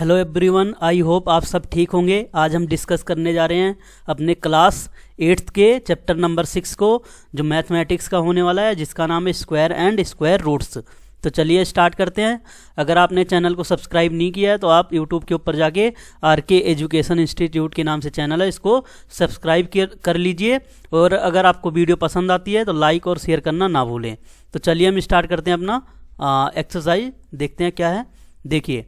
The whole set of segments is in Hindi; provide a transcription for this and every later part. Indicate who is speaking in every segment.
Speaker 1: हेलो एवरीवन, आई होप आप सब ठीक होंगे। आज हम डिस्कस करने जा रहे हैं अपने क्लास 8th के चैप्टर नंबर 6 को, जो मैथमेटिक्स का होने वाला है, जिसका नाम है स्क्वायर एंड स्क्वायर रूट्स। तो चलिए स्टार्ट करते हैं। अगर आपने चैनल को सब्सक्राइब नहीं किया है तो आप यूट्यूब के ऊपर जाके आरके एजुकेशन इंस्टीट्यूट के नाम से चैनल है, इसको सब्सक्राइब कर लीजिए। और अगर आपको वीडियो पसंद आती है तो लाइक और शेयर करना ना भूलें। तो चलिए हम स्टार्ट करते हैं अपना एक्सरसाइज। देखते हैं क्या है। देखिए,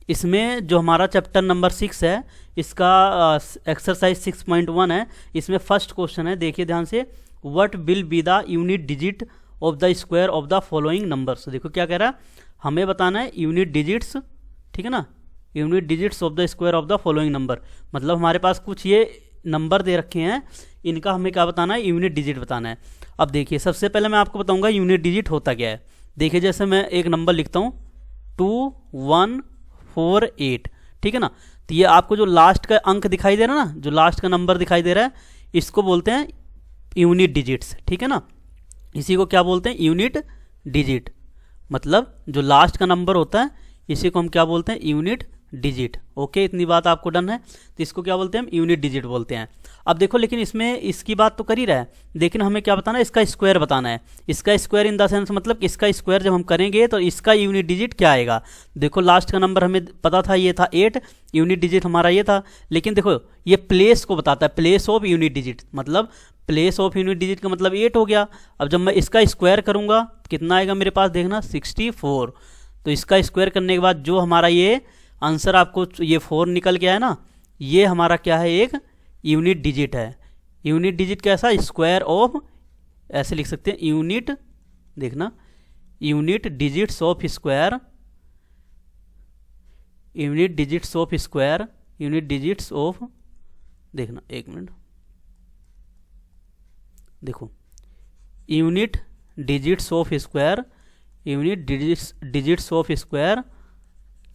Speaker 1: इसमें जो हमारा चैप्टर नंबर 6 है, इसका एक्सरसाइज 6.1 है। इसमें फर्स्ट क्वेश्चन है, देखिए ध्यान से। What will be the unit digit of the square of the following numbers. देखो क्या कह रहा है, हमें बताना है यूनिट डिजिट्स, ठीक है ना, unit digits of the square of the following number. मतलब हमारे पास कुछ ये नंबर दे रखे हैं, इनका हमें क्या बताना है, यूनिट डिजिट बताना है। अब देखिए, सबसे पहले मैं आपको बताऊंगा यूनिट डिजिट होता क्या है। देखिए, जैसे मैं एक नंबर लिखता हूँ 2148, ठीक है ना। तो ये आपको जो लास्ट का अंक दिखाई दे रहा है ना, जो लास्ट का नंबर दिखाई दे रहा है, इसको बोलते हैं यूनिट डिजिट्स, ठीक है ना। इसी को क्या बोलते हैं, यूनिट डिजिट। मतलब जो लास्ट का नंबर होता है इसी को हम क्या बोलते हैं, यूनिट डिजिट। ओके, इतनी बात आपको डन है। तो इसको क्या बोलते हैं, हम यूनिट डिजिट बोलते हैं। अब देखो, लेकिन इसमें इसकी बात तो कर ही रहा है, लेकिन हमें क्या बताना है, इसका स्क्वायर बताना है। इसका स्क्वायर इन द सेंस, मतलब इसका स्क्वायर जब हम करेंगे तो इसका यूनिट डिजिट क्या आएगा। देखो, लास्ट का नंबर हमें पता था, ये था 8, यूनिट डिजिट हमारा ये था। लेकिन देखो, ये प्लेस को बताता है, प्लेस ऑफ यूनिट डिजिट। मतलब प्लेस ऑफ यूनिट डिजिट का मतलब 8 हो गया। अब जब मैं इसका स्क्वायर करूंगा कितना आएगा मेरे पास, देखना 64। तो इसका स्क्वायर करने के बाद जो हमारा ये आंसर आपको ये 4 निकल गया है ना, ये हमारा क्या है, एक यूनिट डिजिट है। यूनिट डिजिट कैसा, स्क्वायर ऑफ, ऐसे लिख सकते हैं यूनिट, देखना unit digits of square, unit digits of square, unit digits of, देखना एक मिनट, देखो unit digits of square, unit digits of square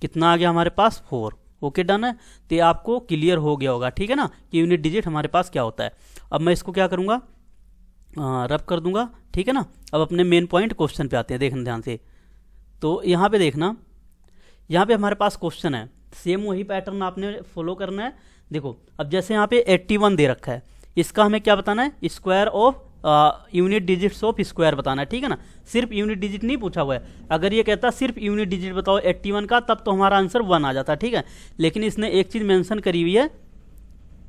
Speaker 1: कितना आ गया हमारे पास, 4। ओके, डन है। तो ये आपको क्लियर हो गया होगा, ठीक है ना, कि यूनिट डिजिट हमारे पास क्या होता है। अब मैं इसको क्या करूँगा, रब कर दूंगा, ठीक है ना। अब अपने मेन पॉइंट क्वेश्चन पे आते हैं, देखना ध्यान से। तो यहाँ पे देखना, यहाँ पे हमारे पास क्वेश्चन है, सेम वही पैटर्न आपने फॉलो करना है। देखो, अब जैसे यहाँ पे 81 दे रखा है, इसका हमें क्या बताना है, square of unit digits of square बताना है, ठीक है ना। सिर्फ यूनिट डिजिट नहीं पूछा हुआ है। अगर ये कहता सिर्फ यूनिट डिजिट बताओ 81 का, तब तो हमारा आंसर 1 आ जाता, ठीक है। लेकिन इसने एक चीज मेंशन करी हुई है,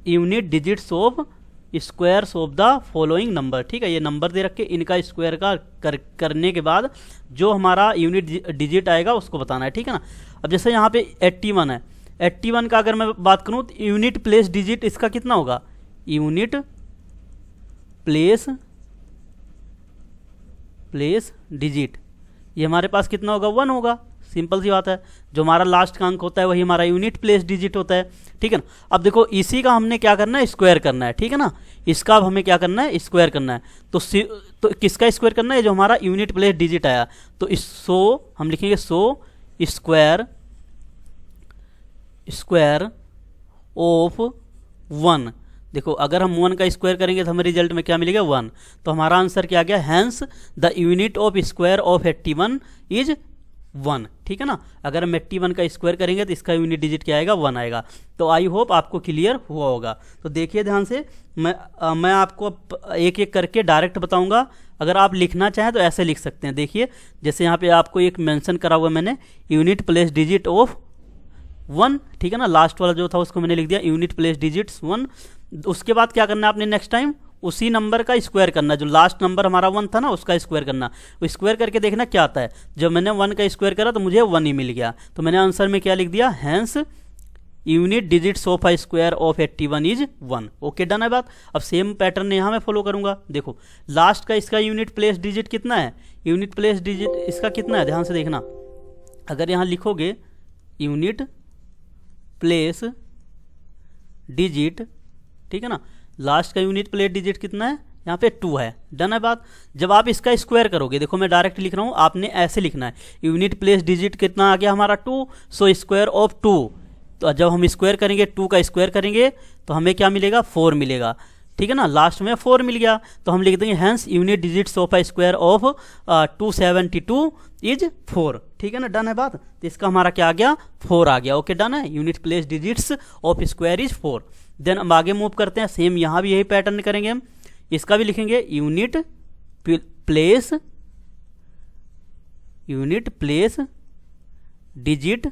Speaker 1: unit digits of squares of the following number, ठीक है। ये नंबर दे रखे, इनका स्क्वायर का करने के बाद जो हमारा यूनिट डिजिट आएगा उसको बताना है, ठीक है ना। अब जैसे यहाँ पे 81 है, 81 का अगर मैं बात करूँ तो यूनिट प्लेस डिजिट इसका कितना होगा, यूनिट प्लेस डिजिट, ये हमारे पास कितना होगा, 1 होगा। सिंपल सी बात है, जो हमारा लास्ट का अंक होता है वही हमारा यूनिट प्लेस डिजिट होता है, ठीक है ना। अब देखो, इसी का हमने क्या करना है, स्क्वायर करना है, ठीक है ना। इसका अब हमें क्या करना है, स्क्वायर करना है। तो किसका स्क्वायर करना है, जो हमारा यूनिट प्लेस डिजिट आया। तो इस 100 हम लिखेंगे 100 स्क्वायर ऑफ 1। देखो, अगर हम 1 का स्क्वायर करेंगे तो हमें रिजल्ट में क्या मिलेगा, 1। तो हमारा आंसर क्या आ गया, hence the unit of square of 81 is 1, ठीक है ना। अगर हम 81 का स्क्वायर करेंगे तो इसका यूनिट डिजिट क्या आएगा, 1 आएगा। तो आई होप आपको क्लियर हुआ होगा। तो देखिए ध्यान से, मैं आपको एक एक करके डायरेक्ट बताऊंगा। अगर आप लिखना चाहें तो ऐसे लिख सकते हैं। देखिए, जैसे यहाँ पे आपको एक मेंशन करा हुआ मैंने, यूनिट प्लेस डिजिट ऑफ 1, ठीक है ना। लास्ट वाला जो था उसको मैंने लिख दिया यूनिट प्लेस डिजिट्स 1। उसके बाद क्या करना है आपने, नेक्स्ट टाइम उसी नंबर का स्क्वायर करना, जो लास्ट नंबर हमारा 1 था ना, उसका स्क्वायर करना। वो स्क्वायर करके देखना क्या आता है। जब मैंने 1 का स्क्वायर करा तो मुझे 1 ही मिल गया। तो मैंने आंसर में क्या लिख दिया, hence unit digits of a square of 81 is 1। Okay, done है बात। अब सेम पैटर्न यहाँ मैं फॉलो करूंगा। देखो, लास्ट का इसका यूनिट प्लेस डिजिट कितना है, यूनिट प्लेस डिजिट इसका कितना है, ध्यान से देखना। अगर यहाँ लिखोगे यूनिट प्लेस डिजिट, ठीक है ना, लास्ट का यूनिट प्लेस डिजिट कितना है, यहाँ पे 2 है। डन है बात। जब आप इसका स्क्वायर करोगे, देखो मैं डायरेक्ट लिख रहा हूँ, आपने ऐसे लिखना है, यूनिट प्लेस डिजिट कितना आ गया हमारा, 2, सो स्क्वायर ऑफ 2। तो जब हम स्क्वायर करेंगे, 2 का स्क्वायर करेंगे तो हमें क्या मिलेगा, 4 मिलेगा। ठीक है ना, लास्ट में 4 मिल गया तो हम लिख देंगे hence unit digits of a square of 272 is 4। ठीक है ना, डन है बात। तो इसका हमारा क्या आ गया, 4 आ गया। ओके डन है, unit place digits of square is 4। Then हम आगे मूव करते हैं, सेम यहाँ भी यही पैटर्न करेंगे हम, इसका भी लिखेंगे unit place digit,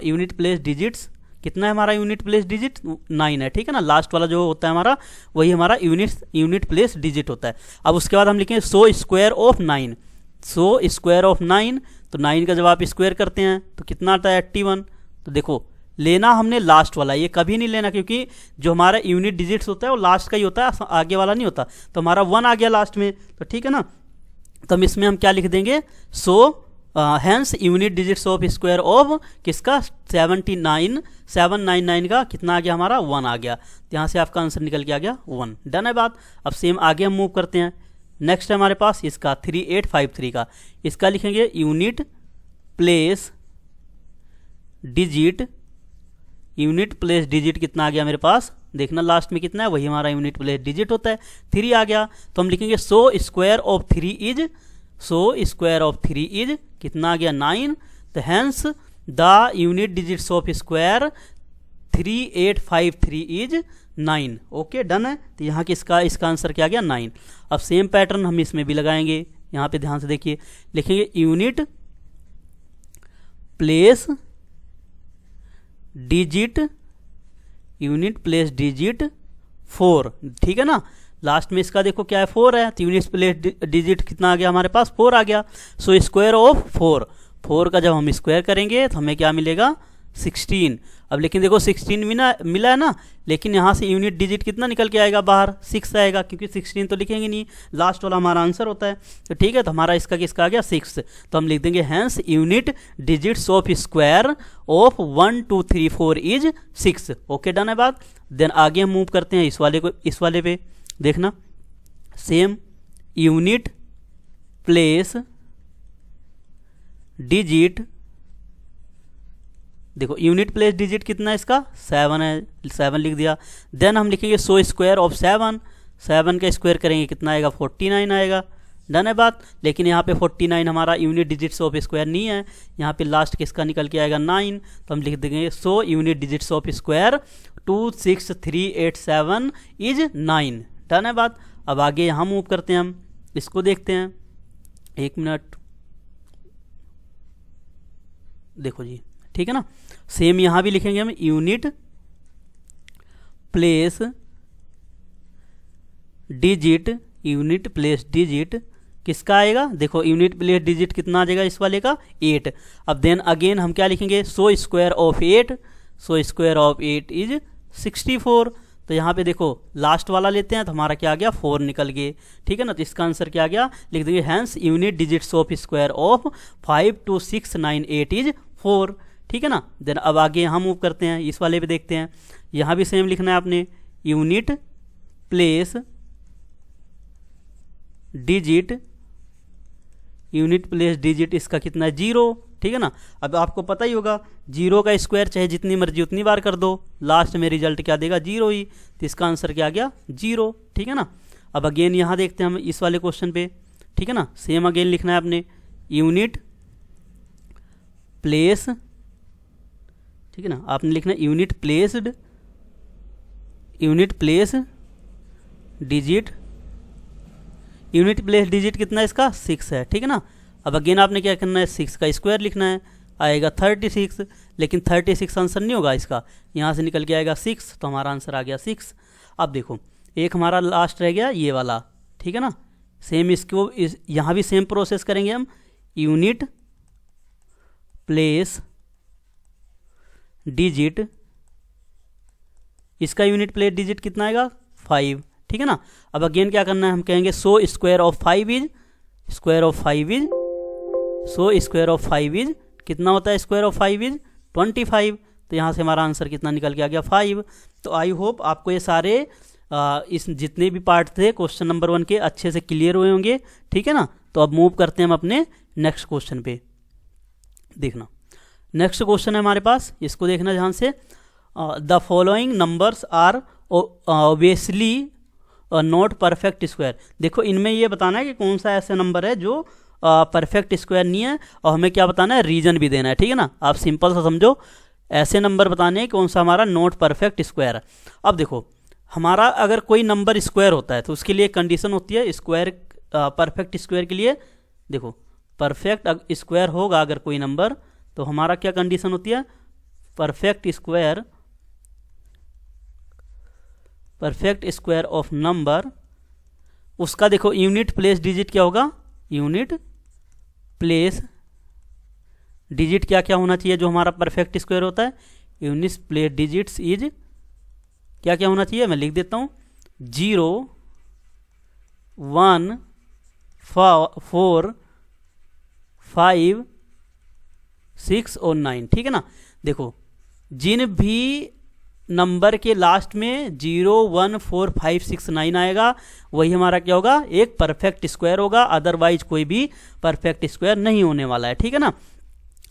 Speaker 1: unit place digits कितना है हमारा, यूनिट प्लेस डिजिट 9 है। ठीक है ना, लास्ट वाला जो होता है हमारा वही हमारा यूनिट प्लेस डिजिट होता है। अब उसके बाद हम लिखेंगे so square of 9, so square of 9, तो 9 का जब आप स्क्वायर करते हैं तो कितना आता है 81। तो देखो लेना हमने लास्ट वाला, ये कभी नहीं लेना क्योंकि जो हमारा यूनिट डिजिट्स होता है वो लास्ट का ही होता है, आगे वाला नहीं होता। तो हमारा 1 आ गया लास्ट में, तो ठीक है ना, तो हम इसमें हम क्या लिख देंगे, so hence unit digits of square of किसका 799 का कितना आ गया हमारा 1 आ गया। तो यहाँ से आपका आंसर निकल के आ गया 1। डन है बात। अब सेम आगे हम मूव करते हैं, नेक्स्ट है हमारे पास इसका 3853 का, इसका लिखेंगे unit place digit, unit place digit कितना आ गया मेरे पास, देखना लास्ट में कितना है, वही हमारा यूनिट प्लेस डिजिट होता है, 3 आ गया। तो हम लिखेंगे so square of 3 is, so square of 3 is कितना आ गया 9। तो hence the unit digits of square 3853 is 9। Okay done है। तो यहाँ किसका इसका आंसर क्या आ गया 9। अब सेम पैटर्न हम इसमें भी लगाएंगे, यहाँ पे ध्यान से देखिए, लिखेंगे unit place digit, unit place digit 4। ठीक है ना, लास्ट में इसका देखो क्या है 4 है, तो यूनिट प्लेस डिजिट कितना आ गया हमारे पास 4 आ गया। सो स्क्वायर ऑफ 4 का जब हम स्क्वायर करेंगे तो हमें क्या मिलेगा 16। अब लेकिन देखो 16 मिला है ना, लेकिन यहाँ से यूनिट डिजिट कितना निकल के आएगा बाहर, 6 आएगा, क्योंकि 16 तो लिखेंगे नहीं, लास्ट वाला हमारा आंसर होता है। तो ठीक है, तो हमारा इसका किसका आ गया 6। तो हम लिख देंगे hence unit digits of square of 1 2 3 4 is 6। Okay done है बात। देन आगे हम मूव करते हैं इस वाले पे, देखना सेम यूनिट प्लेस डिजिट, देखो यूनिट प्लेस डिजिट कितना है इसका 7 है, 7 लिख दिया। देन हम लिखेंगे सो स्क्वायर ऑफ 7, 7 का स्क्वायर करेंगे कितना आएगा 49 आएगा। डन है बात। लेकिन यहाँ पे 49 हमारा यूनिट डिजिट्स ऑफ स्क्वायर नहीं है, यहाँ पे लास्ट किसका निकल के आएगा 9। तो हम लिख देंगे so unit digits of square 26387 is 9। Done है बात। अब आगे यहाँ मूव करते हैं हम, इसको देखते हैं, 1 मिनट, देखो जी, ठीक है ना, सेम यहाँ भी लिखेंगे हम unit place digit, unit place digit किसका आएगा, देखो यूनिट प्लेस डिजिट कितना आ जाएगा इस वाले का 8। अब देन अगेन हम क्या लिखेंगे so square of 8, so square of 8 is 64। तो यहाँ पे देखो लास्ट वाला लेते हैं तो हमारा क्या आ गया 4 निकल गए। ठीक है ना, तो इसका आंसर क्या आ गया, लिख देंगे hence unit digits of square of 52698 is 4। ठीक है ना। देन अब आगे यहाँ मूव करते हैं, इस वाले पे देखते हैं, यहाँ भी सेम लिखना है आपने unit place digit, unit place digit इसका कितना है 0। ठीक है ना। अब आपको पता ही होगा 0 का स्क्वायर चाहे जितनी मर्जी उतनी बार कर दो, लास्ट में रिजल्ट क्या देगा 0 ही। तो इसका आंसर क्या आ गया 0। ठीक है ना। अब अगेन यहाँ देखते हैं हम इस वाले क्वेश्चन पे। ठीक है ना, सेम अगेन लिखना है आपने यूनिट प्लेस, ठीक है ना, आपने लिखना है unit placed, unit place digit, unit place digit कितना है इसका 6 है। ठीक है ना। अब अगेन आपने क्या करना है 6 का स्क्वायर लिखना है, आएगा 36, लेकिन 36 आंसर नहीं होगा इसका, यहाँ से निकल के आएगा 6, तो हमारा आंसर आ गया 6। अब देखो एक हमारा लास्ट रह गया ये वाला। ठीक है ना, सेम इसको यहाँ भी सेम प्रोसेस करेंगे हम, यूनिट प्लेस डिजिट, इसका यूनिट प्लेस डिजिट कितना आएगा 5। ठीक है ना। अब अगेन क्या करना है, हम कहेंगे सो square of 5 is, square of 5 is, so square of 5 is कितना होता है, स्क्वायर ऑफ 5 इज 25। तो यहाँ से हमारा आंसर कितना निकल के आ गया 5। तो आई होप आपको ये सारे इस जितने भी पार्ट थे क्वेश्चन नंबर 1 के अच्छे से क्लियर हुए होंगे। ठीक है ना। तो अब मूव करते हैं हम अपने नेक्स्ट क्वेश्चन पे। देखना नेक्स्ट क्वेश्चन है हमारे पास, इसको देखना ध्यान से। The following numbers are obviously not perfect square. देखो इनमें ये बताना है कि कौन सा ऐसा नंबर है जो परफेक्ट स्क्वायर नहीं है, और हमें क्या बताना है, रीजन भी देना है, ठीक है ना। आप सिंपल सा समझो, ऐसे नंबर बताने हैं कौन सा हमारा नॉट परफेक्ट स्क्वायर है। अब देखो हमारा अगर कोई नंबर स्क्वायर होता है तो उसके लिए कंडीशन होती है स्क्वायर, परफेक्ट स्क्वायर के लिए देखो परफेक्ट स्क्वायर होगा अगर कोई नंबर तो हमारा क्या कंडीशन होती है, परफेक्ट स्क्वायर ऑफ नंबर, उसका देखो यूनिट प्लेस डिजिट क्या होगा, यूनिट प्लेस डिजिट क्या क्या होना चाहिए जो हमारा परफेक्ट स्क्वायर होता है, यूनिट प्लेस डिजिट्स इज क्या क्या होना चाहिए, मैं लिख देता हूं 0 1 4 5 6 और 9, ठीक है ना। देखो जिन भी नंबर के लास्ट में 0 1 4 5 6 9 आएगा वही हमारा क्या होगा, एक परफेक्ट स्क्वायर होगा, अदरवाइज कोई भी परफेक्ट स्क्वायर नहीं होने वाला है, ठीक है ना।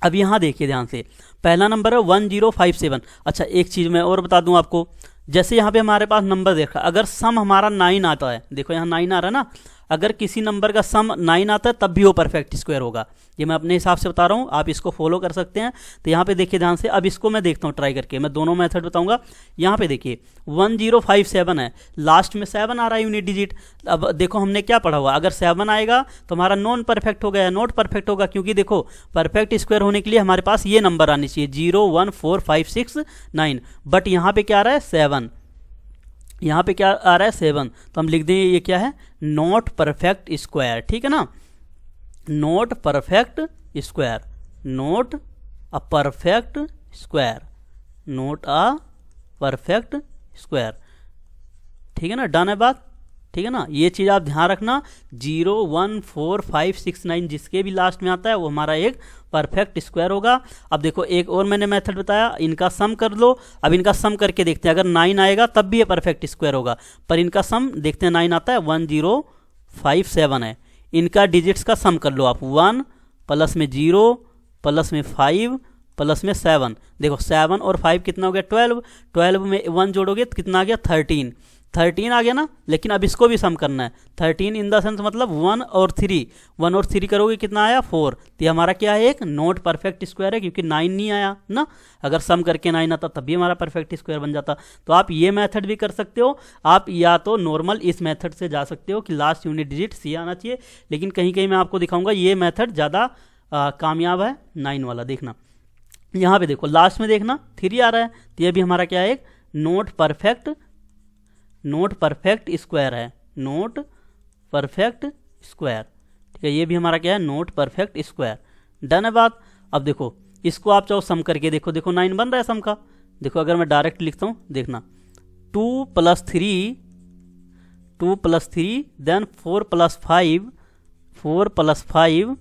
Speaker 1: अब यहां देखिए ध्यान से, पहला नंबर है 1057। अच्छा एक चीज मैं और बता दूं आपको, जैसे यहाँ पे हमारे पास नंबर देखा, अगर सम हमारा 9 आता है, देखो यहाँ 9 आ रहा है ना, अगर किसी नंबर का सम 9 आता है तब भी वो परफेक्ट स्क्वायर होगा। ये मैं अपने हिसाब से बता रहा हूँ, आप इसको फॉलो कर सकते हैं। तो यहाँ पे देखिए ध्यान से, अब इसको मैं देखता हूँ ट्राई करके, मैं दोनों मेथड बताऊंगा। यहाँ पे देखिए 1057 है, लास्ट में 7 आ रहा है यूनिट डिजिट। अब देखो हमने क्या पढ़ा हुआ, अगर 7 आएगा तो हमारा नॉन परफेक्ट हो गया, नॉट परफेक्ट होगा, क्योंकि देखो परफेक्ट स्क्वायर होने के लिए हमारे पास ये नंबर आनी चाहिए 0 1 4 5 6 9, बट यहाँ पे क्या आ रहा है 7, यहाँ पे क्या आ रहा है 7, तो हम लिख देंगे ये क्या है, नॉट परफेक्ट स्क्वायर, ठीक है ना। Not perfect square, not a perfect square, not a perfect square, ठीक है ना। डन है बात, ठीक है ना। ये चीज़ आप ध्यान रखना, 0 1 4 5 6 9 जिसके भी लास्ट में आता है वो हमारा एक परफेक्ट स्क्वायर होगा। अब देखो एक और मैंने मेथड बताया, इनका सम कर लो। अब इनका सम करके देखते हैं, अगर 9 आएगा तब भी ये परफेक्ट स्क्वायर होगा, पर इनका सम देखते हैं, 9 आता है 1057 है, इनका डिजिट्स का सम कर लो आप, 1 प्लस में 0 प्लस में 5 प्लस में 7, देखो 7 और 5 कितना हो गया 12, 12 में 1 जोड़ोगे तो कितना आ गया 13 आ गया ना। लेकिन अब इसको भी सम करना है, 13 इन द सेंस मतलब 1 और 3 करोगे कितना आया 4, तो ये हमारा क्या है, एक नॉट परफेक्ट स्क्वायर है, क्योंकि 9 नहीं आया ना। अगर सम करके 9 आता तब भी हमारा परफेक्ट स्क्वायर बन जाता। तो आप ये मेथड भी कर सकते हो, आप या तो नॉर्मल इस मेथड से जा सकते हो कि लास्ट यूनिट डिजिट सी आना चाहिए, लेकिन कहीं कहीं मैं आपको दिखाऊंगा ये मेथड ज़्यादा कामयाब है, 9 वाला। देखना यहाँ पे देखो लास्ट में देखना 3 आ रहा है, तो ये भी हमारा क्या है, एक नॉट परफेक्ट स्क्वायर है, नॉट परफेक्ट स्क्वायर, ठीक है। ये भी हमारा क्या है, नॉट परफेक्ट स्क्वायर। डन है बात। अब देखो इसको आप चाहो सम करके देखो, देखो 9 बन रहा है सम का। देखो अगर मैं डायरेक्ट लिखता हूँ, देखना 2 + 3 देन 4 + 5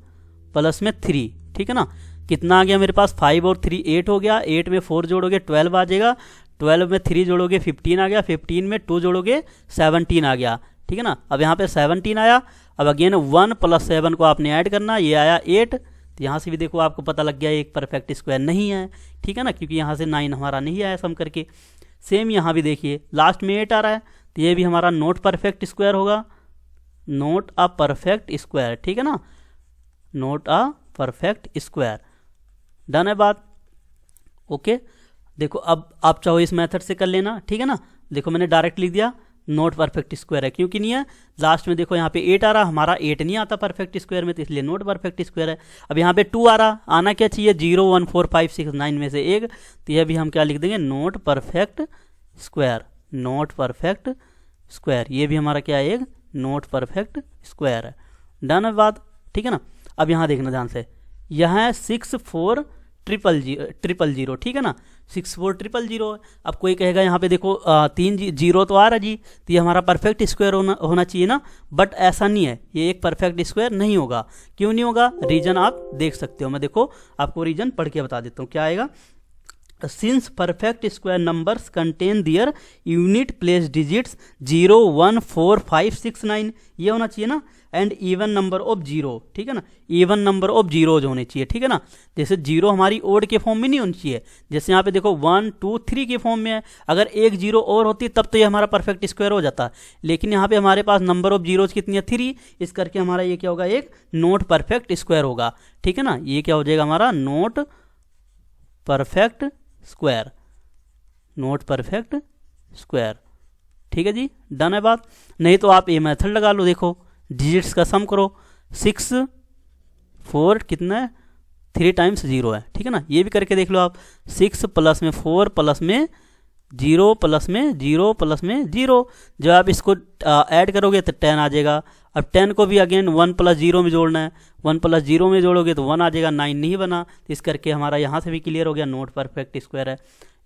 Speaker 1: प्लस में 3, ठीक है ना। कितना आ गया मेरे पास, 5 और 3 8 हो गया, 8 में 4 जोड़ोगे 12 आ जाएगा, 12 में 3 जोड़ोगे 15 आ गया, 15 में 2 जोड़ोगे 17 आ गया, ठीक है ना। अब यहाँ पे 17 आया, अब अगेन 1 + 7 को आपने ऐड करना, ये आया 8, तो यहाँ से भी देखो आपको पता लग गया एक परफेक्ट स्क्वायर नहीं है, ठीक है ना, क्योंकि यहाँ से 9 हमारा नहीं आया सम करके। सेम यहाँ भी देखिए लास्ट में 8 आ रहा है, तो ये भी हमारा नॉट परफेक्ट स्क्वायर होगा, नॉट अ परफेक्ट स्क्वायर, ठीक है ना, not a perfect square. Done है बात, ओके। देखो अब आप चाहो इस मेथड से कर लेना, ठीक है ना। देखो मैंने डायरेक्ट लिख दिया नॉट परफेक्ट स्क्वायर है, क्योंकि नहीं है, लास्ट में देखो यहाँ पे 8 आ रहा, हमारा 8 नहीं आता परफेक्ट स्क्वायर में, तो इसलिए नॉट परफेक्ट स्क्वायर है। अब यहाँ पे 2 आ रहा, आना क्या चाहिए 0 1 4 5 6 9 में से एक, तो यह भी हम क्या लिख देंगे, not perfect square, not perfect square. ये भी हमारा क्या है, एक नॉट परफेक्ट स्क्वायर है। डन है बात, ठीक है ना। अब यहाँ देखना ध्यान से, यहाँ है 64000, ठीक है ना, 64000। अब कोई कहेगा यहाँ पे देखो 3 जीरो तो आ रहा जी, तो ये हमारा परफेक्ट स्क्वायर होना चाहिए ना, बट ऐसा नहीं है, ये एक परफेक्ट स्क्वायर नहीं होगा। क्यों नहीं होगा, रीजन आप देख सकते हो, मैं देखो आपको रीजन पढ़ के बता देता हूँ क्या आएगा। Since perfect square numbers contain their unit place digits 0 1 4 5 6 9, ये होना चाहिए ना, and even number of zero, ठीक है ना, इवन नंबर ऑफ जीरोज होने चाहिए, ठीक है ना। जैसे जीरो हमारी ओड के फॉर्म में नहीं होनी चाहिए, जैसे यहाँ पे देखो 1 2 3 के फॉर्म में है, अगर एक जीरो और होती तब तो ये हमारा परफेक्ट स्क्वायर हो जाता, लेकिन यहाँ पे हमारे पास नंबर ऑफ जीरोज कितनी है 3, इस करके हमारा ये क्या होगा, एक नॉट परफेक्ट स्क्वायर होगा, ठीक है ना। ये क्या हो जाएगा हमारा not perfect square, not perfect square, ठीक है जी, डन है बात। नहीं तो आप ये मेथड लगा लो, देखो डिजिट्स का सम करो, 6 4 कितना है 3 टाइम्स 0 है, ठीक है ना, ये भी करके देख लो आप, 6 प्लस में 4 प्लस में 0 प्लस में 0 प्लस में 0, जब आप इसको ऐड करोगे तो 10 आ जाएगा। अब 10 को भी अगेन 1 प्लस 0 में जोड़ना है, 1 प्लस 0 में जोड़ोगे तो 1 आ जाएगा, 9 नहीं बना, तो इस करके हमारा यहाँ से भी क्लियर हो गया नॉट परफेक्ट स्क्वायर है।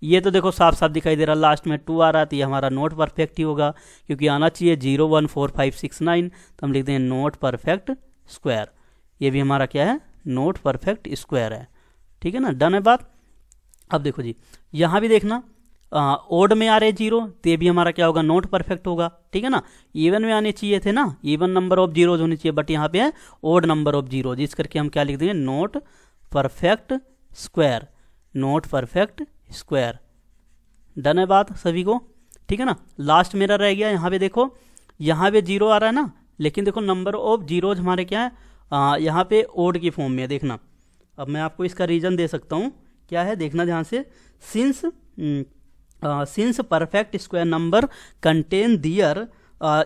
Speaker 1: ये तो देखो साफ साफ दिखाई दे रहा, लास्ट में 2 आ रहा है तो ये हमारा नॉट परफेक्ट ही होगा, क्योंकि आना चाहिए 0 1 4 5 6 9, तो हम लिखते हैं नॉट परफेक्ट स्क्वायर, ये भी हमारा क्या है, नॉट परफेक्ट स्क्वायर है, ठीक है ना, डन है बात। अब देखो जी यहाँ भी देखना, ओड में आ रहे जीरो तो ये भी हमारा क्या होगा, नॉट परफेक्ट होगा, ठीक है ना। इवन में आने चाहिए थे ना, इवन नंबर ऑफ जीरोज होने चाहिए, बट यहाँ पे है ओड नंबर ऑफ जीरो, जिस करके हम क्या लिख देंगे, not perfect square, not perfect square, done है बात सभी को, ठीक है ना। लास्ट मेरा रह गया, यहाँ पे देखो, यहाँ पे जीरो आ रहा है ना, लेकिन देखो नंबर ऑफ जीरोज हमारे क्या है, यहाँ पे ओड की फॉर्म में है, देखना। अब मैं आपको इसका रीजन दे सकता हूँ, क्या है देखना ध्यान से, since perfect square number contain their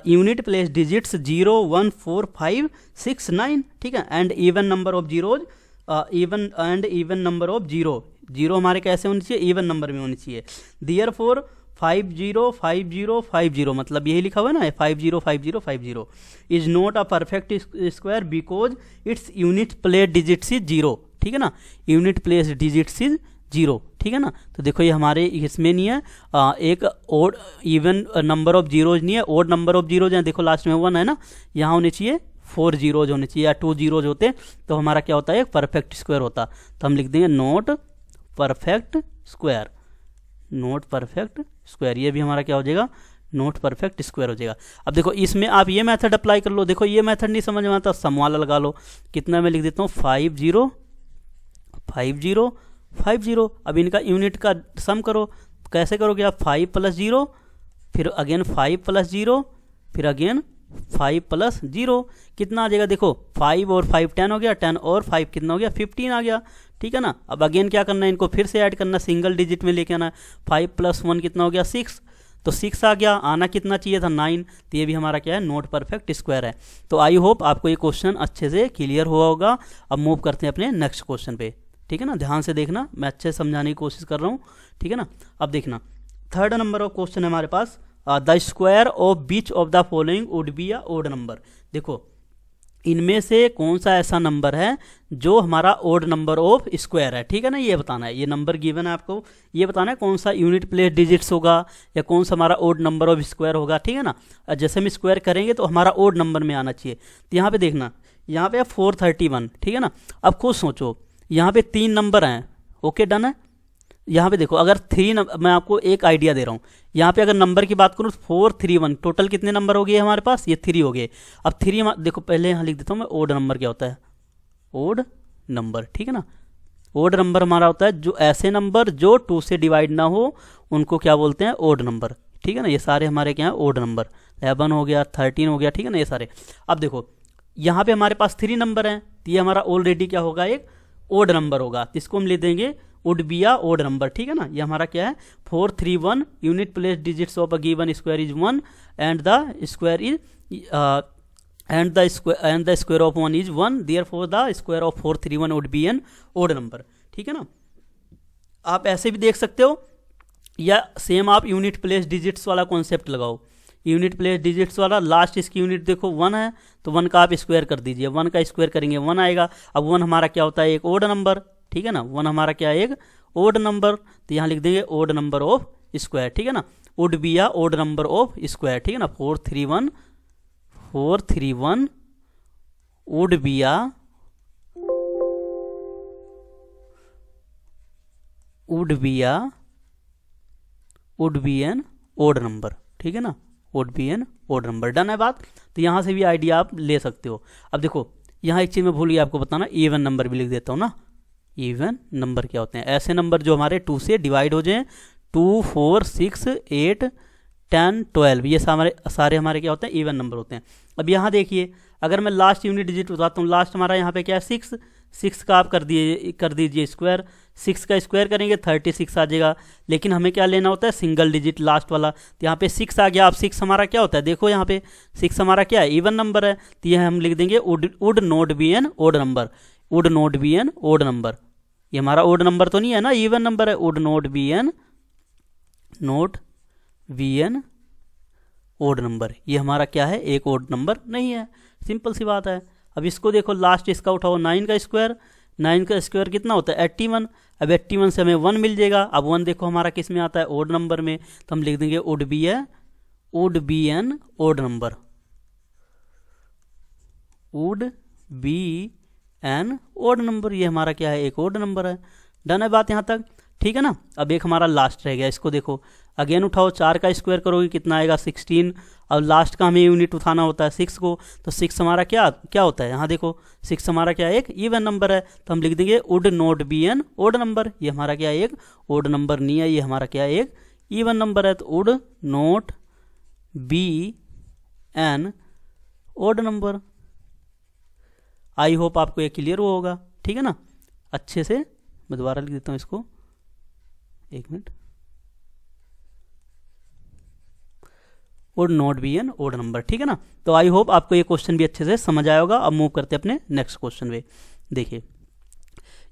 Speaker 1: unit place digits 0 1 4 5 6 9, ठीक है, and even number of zeros, even number of zero हमारे कैसे होनी चाहिए, इवन नंबर में होनी चाहिए। दियर फोर 5 0 5 0 5 0, मतलब यही लिखा हुआ है ना, 5 0 5 0 5 0 is not a perfect square because its unit place digits is 0, ठीक है ना, यूनिट प्लेस डिजिट्स इज 0, ठीक है ना। तो देखो ये हमारे इसमें नहीं है, एक odd even number of zeros नहीं है, ओड नंबर ऑफ जीरोज है, देखो लास्ट में 1 है ना, यहाँ होने चाहिए 4 जीरोज होने चाहिए, या 2 जीरोज होते तो हमारा क्या होता है, एक परफेक्ट स्क्वायर होता, तो हम लिख देंगे not perfect square, not perfect square, ये भी हमारा क्या हो जाएगा, नॉट परफेक्ट स्क्वायर हो जाएगा। अब देखो इसमें आप ये मेथड अप्लाई कर लो, देखो ये मेथड नहीं समझ में आता, सम वाला लगा लो, कितना मैं लिख देता हूँ 5 0 5 0 5 0, अब इनका यूनिट का सम करो, कैसे करोगे आप, 5 प्लस 0 फिर अगेन 5 प्लस 0 फिर अगेन 5 प्लस 0, कितना आ जाएगा, देखो 5 और 5 10 हो गया, 10 और 5 कितना हो गया, 15 आ गया, ठीक है ना। अब अगेन क्या करना है, इनको फिर से ऐड करना, सिंगल डिजिट में लेके आना, 5 प्लस 1 कितना हो गया 6, तो 6 आ गया, आना कितना चाहिए था 9, तो ये भी हमारा क्या है, नॉट परफेक्ट स्क्वायर है। तो आई होप आपको ये क्वेश्चन अच्छे से क्लियर हुआ होगा। अब मूव करते हैं अपने नेक्स्ट क्वेश्चन पे, ठीक है ना, ध्यान से देखना, मैं अच्छे से समझाने की कोशिश कर रहा हूँ, ठीक है ना। अब देखना थर्ड नंबर ऑफ क्वेश्चन है हमारे पास, the square of which of the following would be a odd number. देखो इनमें से कौन सा ऐसा नंबर है जो हमारा ओड नंबर ऑफ स्क्वायर है, ठीक है ना, ये बताना है, ये नंबर गिवन है आपको, ये बताना है कौन सा यूनिट प्लेस डिजिट्स होगा या कौन सा हमारा ओड नंबर ऑफ स्क्वायर होगा, ठीक है ना। जैसे हम स्क्वायर करेंगे तो हमारा ओड नंबर में आना चाहिए, तो यहाँ पे देखना, यहाँ पे 431, ठीक है ना। अब खुद सोचो, यहाँ पे 3 नंबर हैं, ओके डन है। यहाँ पे देखो अगर 3 मैं आपको एक आइडिया दे रहा हूँ, यहाँ पे अगर नंबर की बात करूँ 4 3 1, टोटल कितने नंबर हो गए हमारे पास, ये 3 हो गए। अब 3 देखो पहले यहाँ लिख देता हूँ मैं, ओड नंबर क्या होता है, ओड नंबर, ठीक है ना। ओड नंबर हमारा होता है जो ऐसे नंबर जो 2 से डिवाइड ना हो उनको क्या बोलते हैं, ओड नंबर, ठीक है ना। ये सारे हमारे क्या हैं, ओड नंबर, 11 हो गया 13 हो गया, ठीक है ना, ये सारे। अब देखो यहाँ पे हमारे पास 3 नंबर हैं, तो ये हमारा ऑलरेडी क्या होगा, एक ओड नंबर होगा, तो इसको हम ले देंगे would be a odd number, ठीक है ना। ये हमारा क्या है 4 3 1, unit place digits of a given square is 1 and the square is and the square of 1 is 1, therefore the square of 431 would be an odd number, ठीक है ना। आप ऐसे भी देख सकते हो, या सेम आप यूनिट प्लेस डिजिट्स वाला कॉन्सेप्ट लगाओ, यूनिट प्लेस डिजिट्स वाला, लास्ट इसकी यूनिट देखो 1 है तो 1 का आप स्क्वायर कर दीजिए, 1 का स्क्वायर करेंगे 1 आएगा। अब 1 हमारा क्या होता है, एक ओड नंबर, ठीक है ना, 1 हमारा क्या है, एक ओड नंबर, तो यहाँ लिख देंगे ओड नंबर ऑफ स्क्वायर, ठीक है ना, would be a odd number of square, ठीक है ना। 431 would be a would be an odd number, ठीक है ना, would be an odd number. Done है बात। तो यहाँ से भी आइडिया आप ले सकते हो। अब देखो यहाँ एक चीज़ मैं भूल गया आपको बताना, इवन नंबर भी लिख देता हूँ ना। इवन नंबर क्या होते हैं? ऐसे नंबर जो हमारे 2 से डिवाइड हो जाएं। 2, 4, 6, 8, 10, 12, ये सारे हमारे क्या होते हैं? इवन नंबर होते हैं। अब यहाँ देखिए, अगर मैं लास्ट यूनिट डिजिट बताता हूँ, लास्ट हमारा यहाँ पे क्या है? 6 का आप कर दीजिए स्क्वायर। 6 का स्क्वायर करेंगे 36 आ जाएगा। लेकिन हमें क्या लेना होता है? सिंगल डिजिट लास्ट वाला। तो यहाँ पे 6 आ गया। अब 6 हमारा क्या होता है? देखो यहाँ पे 6 हमारा क्या है? इवन नंबर है। तो यह हम लिख देंगे would not be an odd number. Would not be an odd number. ये हमारा ओड नंबर तो नहीं है ना, इवन नंबर है। Would not be an odd number. ये हमारा क्या है? एक ओड नंबर नहीं है। सिंपल सी बात है। अब इसको देखो, लास्ट इसका उठाओ 9 का स्क्वायर। 9 का स्क्वायर कितना होता है? 81। अब 81 से हमें 1 मिल जाएगा। अब 1 देखो हमारा किस में आता है? ओड नंबर में। तो हम लिख देंगे would be an odd number. Would be an odd number. ये हमारा क्या है? एक ओड नंबर है। डन है बात यहाँ तक, ठीक है ना। अब एक हमारा लास्ट रह गया, इसको देखो अगेन उठाओ। 4 का स्क्वायर करोगे कितना आएगा? 16। अब लास्ट का हमें यूनिट उठाना होता है 6 को। तो 6 हमारा क्या होता है? यहाँ देखो 6 हमारा क्या है? एक इवन नंबर है। तो हम लिख देंगे would not be an odd number. ये हमारा क्या है? एक ओड नंबर नहीं है, ये हमारा क्या है? एक इवन नंबर है। तो would not be an odd number. I hope आपको ये क्लियर होगा, ठीक है ना। अच्छे से मैं दोबारा लिख देता हूँ इसको, एक minute. Would not be an odd number, ठीक है ना। तो आई होप आपको ये क्वेश्चन भी अच्छे से समझ आया होगा। अब मूव करते हैं अपने नेक्स्ट क्वेश्चन पे। देखिए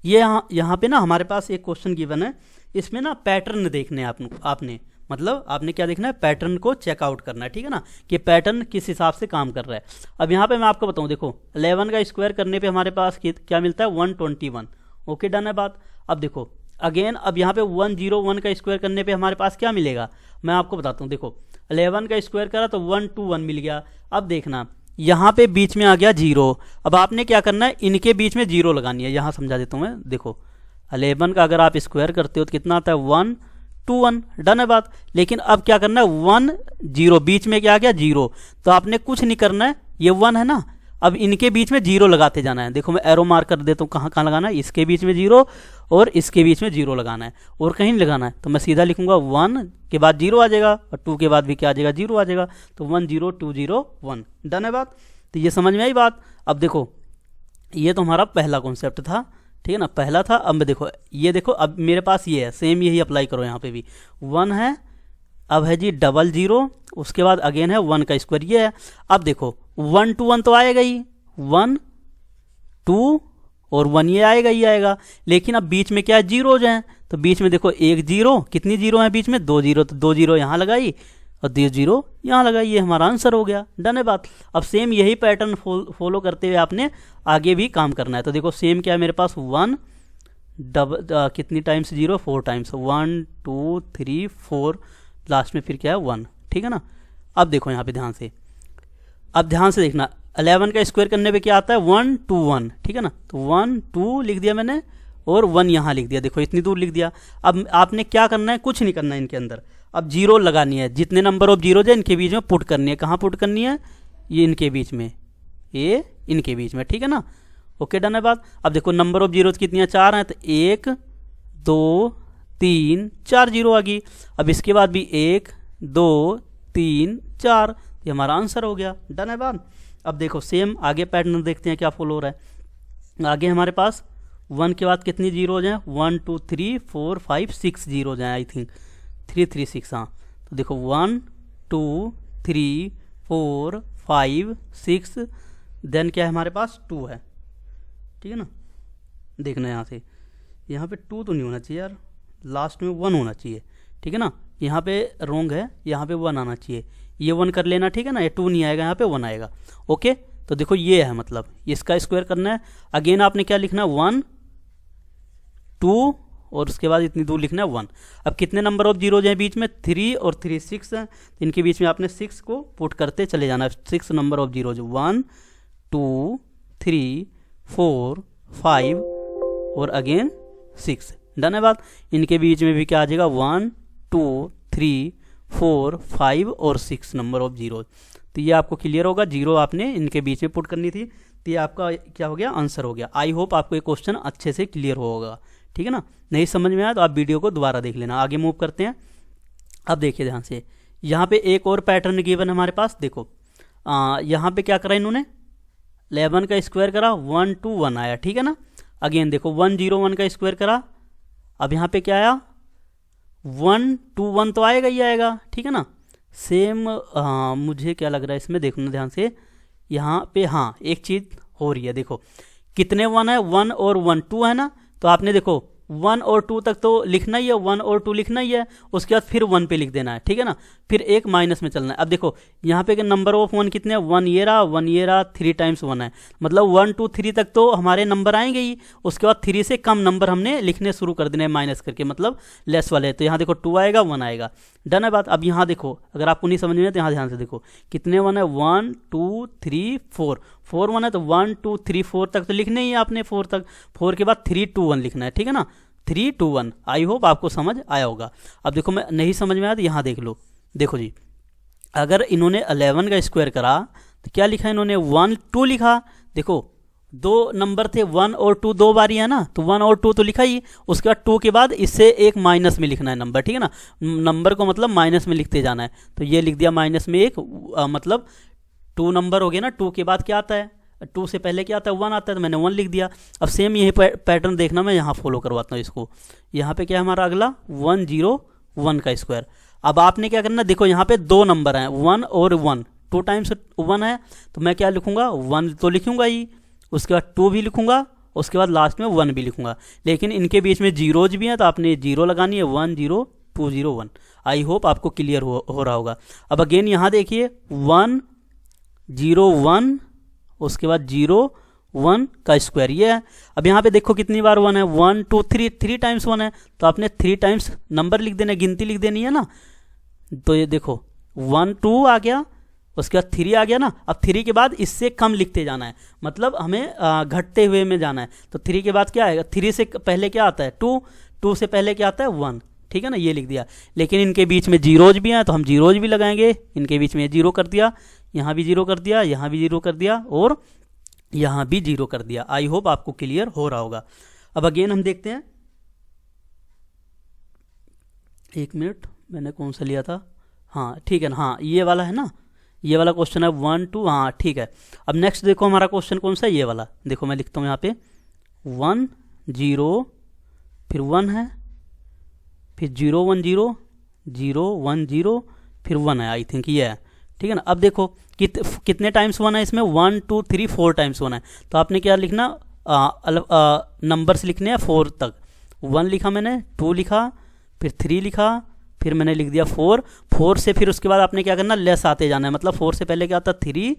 Speaker 1: ये यहाँ पे ना हमारे पास एक क्वेश्चन गिवन है। इसमें ना पैटर्न देखने आपने मतलब आपने क्या देखना है? पैटर्न को चेकआउट करना है, ठीक है ना, कि पैटर्न किस हिसाब से काम कर रहा है। अब यहाँ पे मैं आपको बताऊँ, देखो 11 का स्क्वायर करने पे हमारे पास क्या मिलता है? 121। ओके, डन है बात। अब देखो अगेन, अब यहाँ पे 101 का स्क्वायर करने पे हमारे पास क्या मिलेगा? मैं आपको बताता हूँ। देखो 11 का स्क्वायर करा तो 121 मिल गया। अब देखना यहाँ पे बीच में आ गया 0। अब आपने क्या करना है? इनके बीच में 0 लगानी है। यहाँ समझा देता हूँ मैं। देखो 11 का अगर आप स्क्वायर करते हो तो कितना आता है? 121। डन है बात। लेकिन अब क्या करना है? 1 0 बीच में क्या आ गया? 0। तो आपने कुछ नहीं करना है, ये 1 है ना, अब इनके बीच में 0 लगाते जाना है। देखो मैं एरो मार्क कर देता हूँ, कहाँ लगाना है? इसके बीच में 0 और इसके बीच में 0 लगाना है, और कहीं नहीं लगाना है। तो मैं सीधा लिखूंगा 1 के बाद 0 आ जाएगा, और 2 के बाद भी क्या आ जाएगा? 0 आ जाएगा। तो 1 0 2 0 1। डन है बात। तो ये समझ में आई बात। अब देखो ये तो हमारा पहला कॉन्सेप्ट था, ठीक है ना, पहला था। अब देखो ये देखो, अब मेरे पास ये है, सेम यही अप्लाई करो। यहाँ पे भी 1 है, अब है जी 00, उसके बाद अगेन है 1 का स्क्वायर, ये है। अब देखो 1 to 1 तो आएगा ही, 1 2 और 1 ये आएगा ही आएगा। लेकिन अब बीच में क्या है? 0 हैं। तो बीच में देखो एक 0, कितनी 0 है बीच में? 2 0। तो 2 0 यहाँ लगाई और 2 0 यहाँ लगाई, ये हमारा आंसर हो गया। डन है बात। अब सेम यही पैटर्न फॉलो करते हुए आपने आगे भी काम करना है। तो देखो सेम क्या है मेरे पास? 1 कितनी टाइम्स 0? 4 टाइम्स। 1 2 3 4, लास्ट में फिर क्या है? 1, ठीक है ना। अब देखो यहाँ पे ध्यान से, अब ध्यान से देखना, 11 का स्क्वायर करने पे क्या आता है? 1 2 1, ठीक है ना। तो 1 2 लिख दिया मैंने, और 1 यहाँ लिख दिया। देखो इतनी दूर लिख दिया। अब आपने क्या करना है? कुछ नहीं करना है इनके अंदर। अब 0 लगानी है, जितने नंबर ऑफ 0 है इनके बीच में पुट करनी है। कहाँ पुट करनी है? ये इनके बीच में, ये इनके बीच में, ठीक है ना। ओके, डन है बात। अब देखो नंबर ऑफ 0 कितनी है? 4 है। तो 1 2 3 4 0 आ गई। अब इसके बाद भी 1 2 3 4, ये हमारा आंसर हो गया। डन है बात। अब देखो सेम आगे पैटर्न देखते हैं क्या फॉलो हो रहा है। आगे हमारे पास 1 के बाद कितनी 0 हैं? 1 2 3 4 5 6 0 हैं, आई थिंक 3 3 6। हाँ, तो देखो 1 2 3 4 5 6, देन क्या है हमारे पास? 2 है, ठीक है ना। देखना यहाँ से, यहाँ पे 2 तो नहीं होना चाहिए यार, लास्ट में 1 होना चाहिए, ठीक है ना। यहाँ पे रोंग है, यहाँ पे 1 आना चाहिए। ये 1 कर लेना, ठीक है ना। ये 2 नहीं आएगा, यहाँ पे 1 आएगा। ओके, तो देखो ये है, मतलब इसका स्क्वायर करना है। अगेन आपने क्या लिखना है? 1 2 और उसके बाद इतनी दूर लिखना है 1। अब कितने नंबर ऑफ 0 हैं बीच में? 3 और 3 6 हैं। इनके बीच में आपने 6 को पुट करते चले जाना है। 6 नंबर ऑफ 0, 1 2 3 4 5 और अगेन 6। डन है बात। इनके बीच में भी क्या आ जाएगा 1 2 3 4 5 और 6 नंबर ऑफ जीरो। तो ये आपको क्लियर होगा, जीरो आपने इनके बीच में पुट करनी थी, तो ये आपका क्या हो गया, आंसर हो गया। आई होप आपको ये क्वेश्चन अच्छे से क्लियर होगा, ठीक है ना। नहीं समझ में आया तो आप वीडियो को दोबारा देख लेना। आगे मूव करते हैं। अब देखिए ध्यान से, यहाँ पे एक और पैटर्न गिवन हमारे पास। देखो यहाँ पे क्या करा इन्होंने, 11 का स्क्वायर करा, 1 2 1 आया, ठीक है ना। अगेन देखो 1 0 1 का स्क्वायर करा, अब यहाँ पे क्या आया 1 2 1 तो आएगा ही आएगा, ठीक है ना। सेम मुझे क्या लग रहा है इसमें, देखना ध्यान से, यहाँ पे हाँ एक चीज़ हो रही है। देखो कितने 1 है, 1 और 1 2 है ना, तो आपने देखो 1 और 2 तक तो लिखना ही है, 1 और 2 लिखना ही है, उसके बाद फिर 1 पे लिख देना है, ठीक है ना। फिर एक माइनस में चलना है। अब देखो यहाँ पे नंबर ऑफ 1 कितने हैं, 1 ये रहा 3 टाइम्स 1 है, मतलब 1 2 3 तक तो हमारे नंबर आएंगे ही, उसके बाद 3 से कम नंबर हमने लिखने शुरू कर देने माइनस करके, मतलब लेस वाले। तो यहाँ देखो 2 आएगा 1 आएगा, डन है बात। अब यहाँ देखो अगर आपको नहीं समझ में तो यहाँ ध्यान से देखो कितने 1 है, 1 2 3 4 4 1 है, तो 1 2 3 4 तक तो लिखने ही है आपने, 4 तक, 4 के बाद 3 2 1 लिखना है, ठीक है ना, 3 2 1। आई होप आपको समझ आया होगा। अब देखो मैं नहीं समझ में आया तो यहाँ देख लो, देखो जी अगर इन्होंने 11 का स्क्वायर करा तो क्या लिखा इन्होंने 1 2 लिखा। देखो दो नंबर थे 1 और 2, दो बारी है ना, तो 1 और 2 तो लिखा ही, उसके बाद 2 के बाद इससे एक माइनस में लिखना है नंबर, ठीक है ना। नंबर को मतलब माइनस में लिखते जाना है, तो ये लिख दिया माइनस में एक, मतलब 2 नंबर हो गया ना। 2 के बाद क्या आता है, 2 से पहले क्या आता है 1 आता है, तो मैंने 1 लिख दिया। अब सेम यही पैटर्न देखना, मैं यहाँ फॉलो करवाता हूँ इसको। यहाँ पे क्या है हमारा अगला 1 0 1 का स्क्वायर। अब आपने क्या करना, देखो यहाँ पे 2 नंबर हैं 1 और 1, 2 टाइम्स 1 है, तो मैं क्या लिखूंगा 1 तो लिखूंगा ही, उसके बाद 2 भी लिखूंगा, उसके बाद लास्ट में 1 भी लिखूंगा। लेकिन इनके बीच में जीरोज भी हैं, तो आपने जीरो लगानी है, 1 0 2 0 1। आई होप आपको क्लियर हो रहा होगा। अब अगेन यहाँ देखिए 1 0 1, उसके बाद 0 1 का स्क्वायर ये है। अब यहाँ पे देखो कितनी बार 1 है, 1 2 3, 3 टाइम्स 1 है, तो आपने 3 टाइम्स नंबर लिख देना, गिनती लिख देनी है ना। तो ये देखो 1 2 आ गया, उसके बाद 3 आ गया ना। अब 3 के बाद इससे कम लिखते जाना है, मतलब हमें घटते हुए में जाना है। तो 3 के बाद क्या आएगा, 3 से पहले क्या आता है 2, 2 से पहले क्या आता है 1, ठीक है ना, ये लिख दिया। लेकिन इनके बीच में जीरोज भी हैं, तो हम जीरोज भी लगाएंगे। इनके बीच में 0 कर दिया, यहाँ भी 0 कर दिया, यहाँ भी 0 कर दिया, और यहाँ भी 0 कर दिया। आई होप आपको क्लियर हो रहा होगा। अब अगेन हम देखते हैं, एक मिनट, मैंने कौन सा लिया था, हाँ ठीक है ना, हाँ ये वाला है ना, ये वाला क्वेश्चन है 1 2, हाँ ठीक है। अब नेक्स्ट देखो हमारा क्वेश्चन कौन सा है, ये वाला। देखो मैं लिखता हूँ यहाँ पे 1 0 फिर 1 है, फिर 0 1 0 0 1 0 फिर 1 है, आई थिंक ये है, ठीक है ना। अब देखो कितने टाइम्स 1 है इसमें, 1 2 3 4 टाइम्स 1 है, तो आपने क्या लिखना, नंबर्स लिखने हैं 4 तक। 1 लिखा मैंने, 2 लिखा, फिर 3 लिखा, फिर मैंने लिख दिया 4। 4 से फिर उसके बाद आपने क्या करना, लेस आते जाना है, मतलब 4 से पहले क्या आता है 3,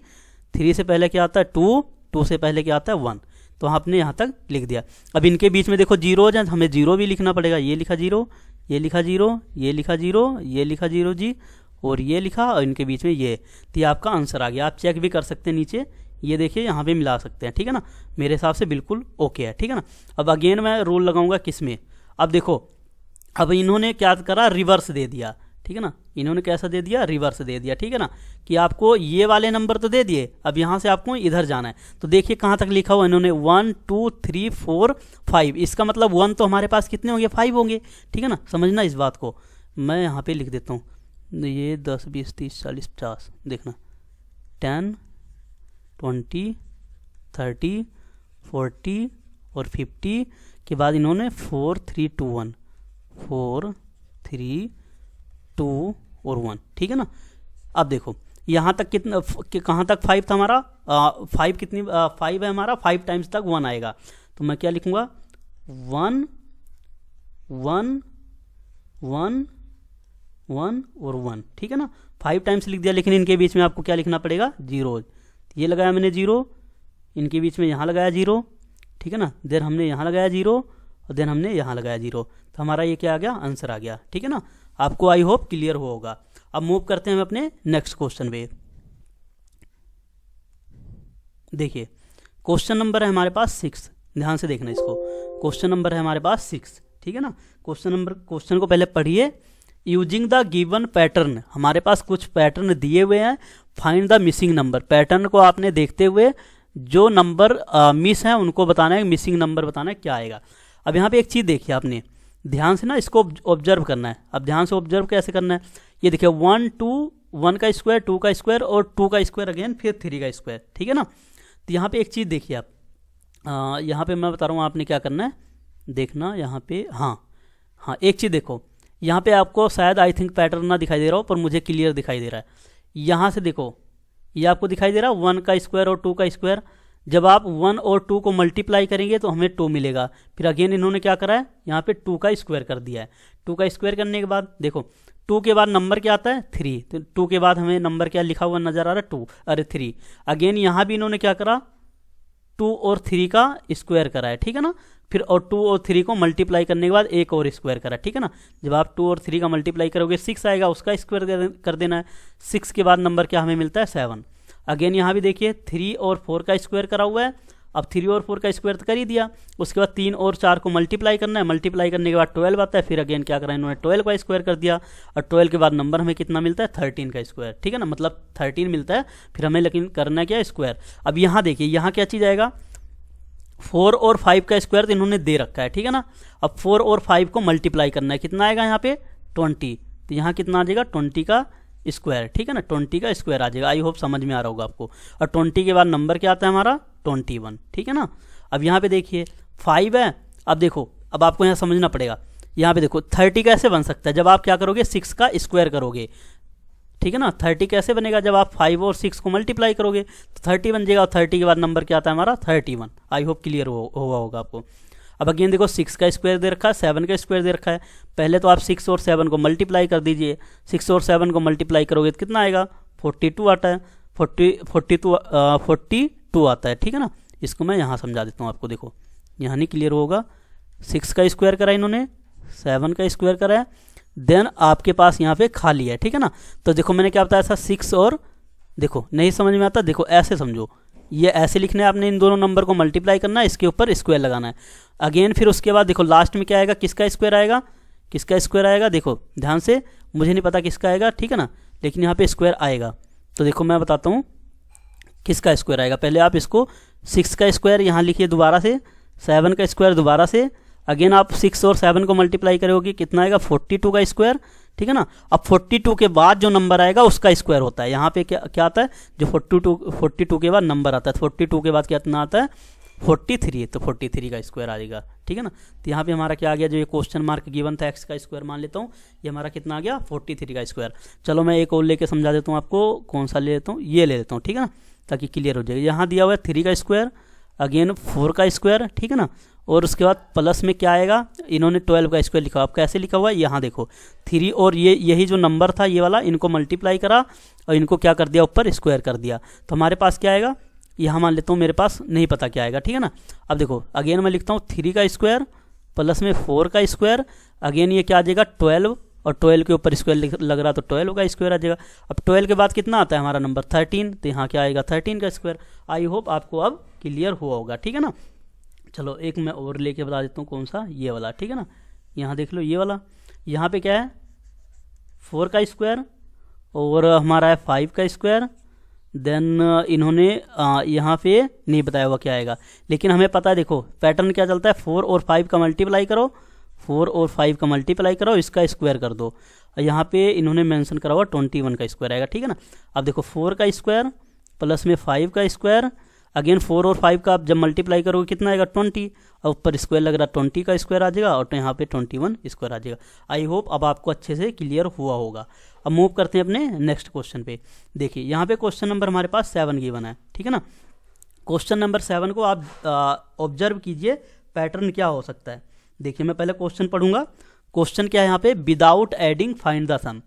Speaker 1: 3 से पहले क्या आता है 2, 2 से पहले क्या आता है 1, तो आपने यहाँ तक लिख दिया। अब इनके बीच में देखो जीरो है, हमें 0 भी लिखना पड़ेगा। ये लिखा 0, ये लिखा 0, ये लिखा 0, ये लिखा 0 जी, और ये लिखा, और इनके बीच में ये, तो ये आपका आंसर आ गया। आप चेक भी कर सकते हैं नीचे, ये देखिए यहाँ पे मिला सकते हैं, ठीक है ना। मेरे हिसाब से बिल्कुल ओके है, ठीक है ना। अब अगेन मैं रूल लगाऊंगा किस में, अब देखो अब इन्होंने क्या करा, रिवर्स दे दिया, ठीक है ना। इन्होंने कैसा दे दिया, रिवर्स दे दिया, ठीक है ना, कि आपको ये वाले नंबर तो दे दिए, अब यहाँ से आपको इधर जाना है। तो देखिए कहाँ तक लिखा हुआ इन्होंने 1 2 3 4 5, इसका मतलब 1 तो हमारे पास कितने होंगे, 5 होंगे, ठीक है ना। समझना इस बात को, मैं यहाँ पे लिख देता हूँ, ये 10 20 30 40 50, देखना 10 20 30 40 और 50 के बाद इन्होंने 4 3 2 1, 4 3 2 और 1, ठीक है ना। अब देखो यहाँ तक कितना, कहाँ तक 5 था हमारा, 5 कितनी 5 है हमारा, 5 टाइम्स तक 1 आएगा, तो मैं क्या लिखूँगा 1 1 1 1 और 1, ठीक है ना। 5 टाइम्स लिख दिया, लेकिन इनके बीच में आपको क्या लिखना पड़ेगा, 0। ये लगाया मैंने 0, इनके बीच में यहाँ लगाया 0, ठीक है ना। देन हमने यहाँ लगाया 0, और देन हमने यहाँ लगाया 0, तो हमारा ये क्या आ गया, आंसर आ गया, ठीक है ना। आपको आई होप क्लियर होगा। अब मूव करते हैं हम अपने नेक्स्ट क्वेश्चन पे। देखिए क्वेश्चन नंबर है हमारे पास 6, ध्यान से देखना इसको। क्वेश्चन नंबर है हमारे पास 6, ठीक है ना। क्वेश्चन को पहले पढ़िए। यूजिंग द गिवन पैटर्न, हमारे पास कुछ पैटर्न दिए हुए हैं। Find the missing number, pattern को आपने देखते हुए जो नंबर मिस हैं उनको बताना है, मिसिंग नंबर बताना है क्या आएगा। अब यहाँ पे एक चीज़ देखिए, आपने ध्यान से ना इसको ऑब्जर्व करना है। अब ध्यान से ऑब्जर्व कैसे करना है, ये देखिए 1 2 1 का स्क्वायर, 2 का स्क्वायर और 2 का स्क्वायर अगेन, फिर 3 का स्क्वायर, ठीक है ना। तो यहाँ पे एक चीज़ देखिए आप, यहाँ पे मैं बता रहा हूँ आपने क्या करना है, देखना यहाँ पे। हाँ एक चीज़ देखो, यहाँ पे आपको शायद आई थिंक पैटर्न ना दिखाई दे रहा हो, पर मुझे क्लियर दिखाई दे रहा है। यहाँ से देखो, ये आपको दिखाई दे रहा है 1 का स्क्वायर और 2 का स्क्वायर। जब आप 1 और 2 को मल्टीप्लाई करेंगे तो हमें 2 मिलेगा। फिर अगेन इन्होंने क्या करा है, यहाँ पे 2 का स्क्वायर कर दिया है। 2 का स्क्वायर करने के बाद देखो 2 के बाद नंबर क्या आता है 3, तो 2 के बाद हमें नंबर क्या लिखा हुआ नजर आ रहा है 2, अरे 3। अगेन यहाँ भी इन्होंने क्या करा, 2 और 3 का स्क्वायर करा है, ठीक है ना। फिर और 2 और 3 को मल्टीप्लाई करने के बाद एक और स्क्वायर करा, ठीक है ना। जब आप 2 और 3 का मल्टीप्लाई करोगे 6 आएगा, उसका स्क्वायर कर देना है। 6 के बाद नंबर क्या हमें मिलता है 7। अगेन यहाँ भी देखिए 3 और 4 का स्क्वायर करा हुआ है। अब 3 और 4 का स्क्वायर तो कर ही दिया, उसके बाद 3 और 4 को मल्टीप्लाई करना है। मल्टीप्लाई करने के बाद 12 आता है, फिर अगेन क्या करा इन्होंने 12 का स्क्वायर कर दिया। और 12 के बाद नंबर हमें कितना मिलता है 13 का स्क्वायर, ठीक है ना, मतलब 13 मिलता है। फिर हमें लेकिन करना क्या है स्क्वायर। अब यहाँ देखिए, यहाँ क्या चीज़ आएगा, 4 और 5 का स्क्वायर तो इन्होंने दे रखा है, ठीक है ना। अब 4 और 5 को मल्टीप्लाई करना है, कितना आएगा यहाँ पे 20, तो यहाँ कितना आ जाएगा 20 का स्क्वायर, ठीक है ना, 20 का स्क्वायर आ जाएगा। आई होप समझ में आ रहा होगा आपको। और 20 के बाद नंबर क्या आता है हमारा 21, ठीक है ना। अब यहाँ पे देखिए 5 है। अब देखो, अब आपको यहाँ समझना पड़ेगा। यहाँ पे देखो 30 कैसे बन सकता है, जब आप क्या करोगे 6 का स्क्वायर करोगे, ठीक है ना। 30 कैसे बनेगा, जब आप 5 और 6 को मल्टीप्लाई करोगे तो 30 बन जाएगा। और 30 के बाद नंबर क्या आता है हमारा 31। आई होप क्लियर हुआ होगा आपको। अब अगेन देखो 6 का स्क्वायर दे रखा है, 7 का स्क्वायर दे रखा है। पहले तो आप 6 और 7 को मल्टीप्लाई कर दीजिए। 6 और 7 को मल्टीप्लाई करोगे तो कितना आएगा 42 आता है, 42 आता है, ठीक है ना। इसको मैं यहाँ समझा देता हूँ आपको, देखो यहाँ नहीं क्लियर होगा। 6 का स्क्वायर करा इन्होंने, 7 का स्क्वायर करा है, देन आपके पास यहाँ पे खाली है, ठीक है ना। तो देखो मैंने क्या बताया था 6 और, देखो नहीं समझ में आता, देखो ऐसे समझो, ये ऐसे लिखना है आपने, इन दोनों नंबर को मल्टीप्लाई करना है, इसके ऊपर स्क्वायर लगाना है। अगेन फिर उसके बाद देखो लास्ट में क्या आएगा, किसका स्क्वायर आएगा, किसका स्क्वायर आएगा, देखो ध्यान से, मुझे नहीं पता किसका आएगा, ठीक है ना, लेकिन यहाँ पे स्क्वायर आएगा। तो देखो मैं बताता हूँ किसका स्क्वायर आएगा। पहले आप इसको 6 का स्क्वायर यहाँ लिखिए दोबारा से, 7 का स्क्वायर दोबारा से। अगेन आप 6 और 7 को मल्टीप्लाई करोगे कितना आएगा 42 का स्क्वायर, ठीक है ना। अब 42 के बाद जो नंबर आएगा उसका स्क्वायर होता है। यहाँ पे क्या आता है, जो 42 के बाद नंबर आता है, 42 के बाद कितना आता है 43, तो 43 का स्क्वायर आ जाएगा, ठीक है ना। तो यहाँ पे हमारा क्या आ गया, जो ये क्वेश्चन मार्क गिवन था एक्स का स्क्वायर मान लेता हूँ, ये हमारा कितना आ गया 43 का स्क्वायर। चलो मैं एक और लेके समझा देता हूँ आपको, कौन सा ले लेता हूँ, ये ले लेता हूँ, ठीक है ना, ताकि क्लियर हो जाएगा। यहाँ दिया हुआ है 3 का स्क्वायर, अगेन 4 का स्क्वायर, ठीक है ना, और उसके बाद प्लस में क्या आएगा, इन्होंने 12 का स्क्वायर लिखा हुआ। अब कैसे लिखा हुआ है, यहाँ देखो 3 और यही जो नंबर था ये वाला, इनको मल्टीप्लाई करा और इनको क्या कर दिया ऊपर स्क्वायर कर दिया। तो हमारे पास क्या आएगा, यहाँ मान लेता हूँ, मेरे पास नहीं पता क्या आएगा, ठीक है ना। अब देखो अगेन मैं लिखता हूँ 3 का स्क्वायर प्लस में 4 का स्क्वायर, अगेन ये क्या आ जाएगा 12, और 12 के ऊपर स्क्वायर लग रहा तो 12 का स्क्वायर आ जाएगा। अब 12 के बाद कितना आता है हमारा नंबर 13, तो यहाँ क्या आएगा 13 का स्क्वायर। आई होप आपको अब क्लियर हुआ होगा, ठीक है ना। चलो एक मैं और लेके बता देता हूँ, कौन सा, ये वाला, ठीक है ना। यहाँ देख लो ये वाला, यहाँ पे क्या है 4 का स्क्वायर और हमारा है 5 का स्क्वायर। देन इन्होंने यहाँ पे नहीं बताया हुआ क्या आएगा, लेकिन हमें पता है, देखो पैटर्न क्या चलता है, 4 और 5 का मल्टीप्लाई करो, 4 और 5 का मल्टीप्लाई करो, इसका स्क्वायर कर दो। यहाँ पे इन्होंने मेंशन करा हुआ 21 का स्क्वायर आएगा, ठीक है ना। अब देखो 4 का स्क्वायर प्लस में 5 का स्क्वायर, अगेन 4 और 5 का आप जब मल्टीप्लाई करोगे कितना आएगा 20, और ऊपर स्क्वायर लग रहा 20 का स्क्वायर आ जाएगा, और तो यहाँ पे 21 स्क्वायर आ जाएगा। आई होप अब आपको अच्छे से क्लियर हुआ होगा। अब मूव करते हैं अपने नेक्स्ट क्वेश्चन पे। देखिए यहाँ पे क्वेश्चन नंबर हमारे पास 7 गिवन है, ठीक है ना। क्वेश्चन नंबर 7 को आप ऑब्जर्व कीजिए, पैटर्न क्या हो सकता है। देखिए मैं पहले क्वेश्चन पढ़ूंगा। क्वेश्चन क्या है यहाँ पे, विदाउट एडिंग फाइंड द सम,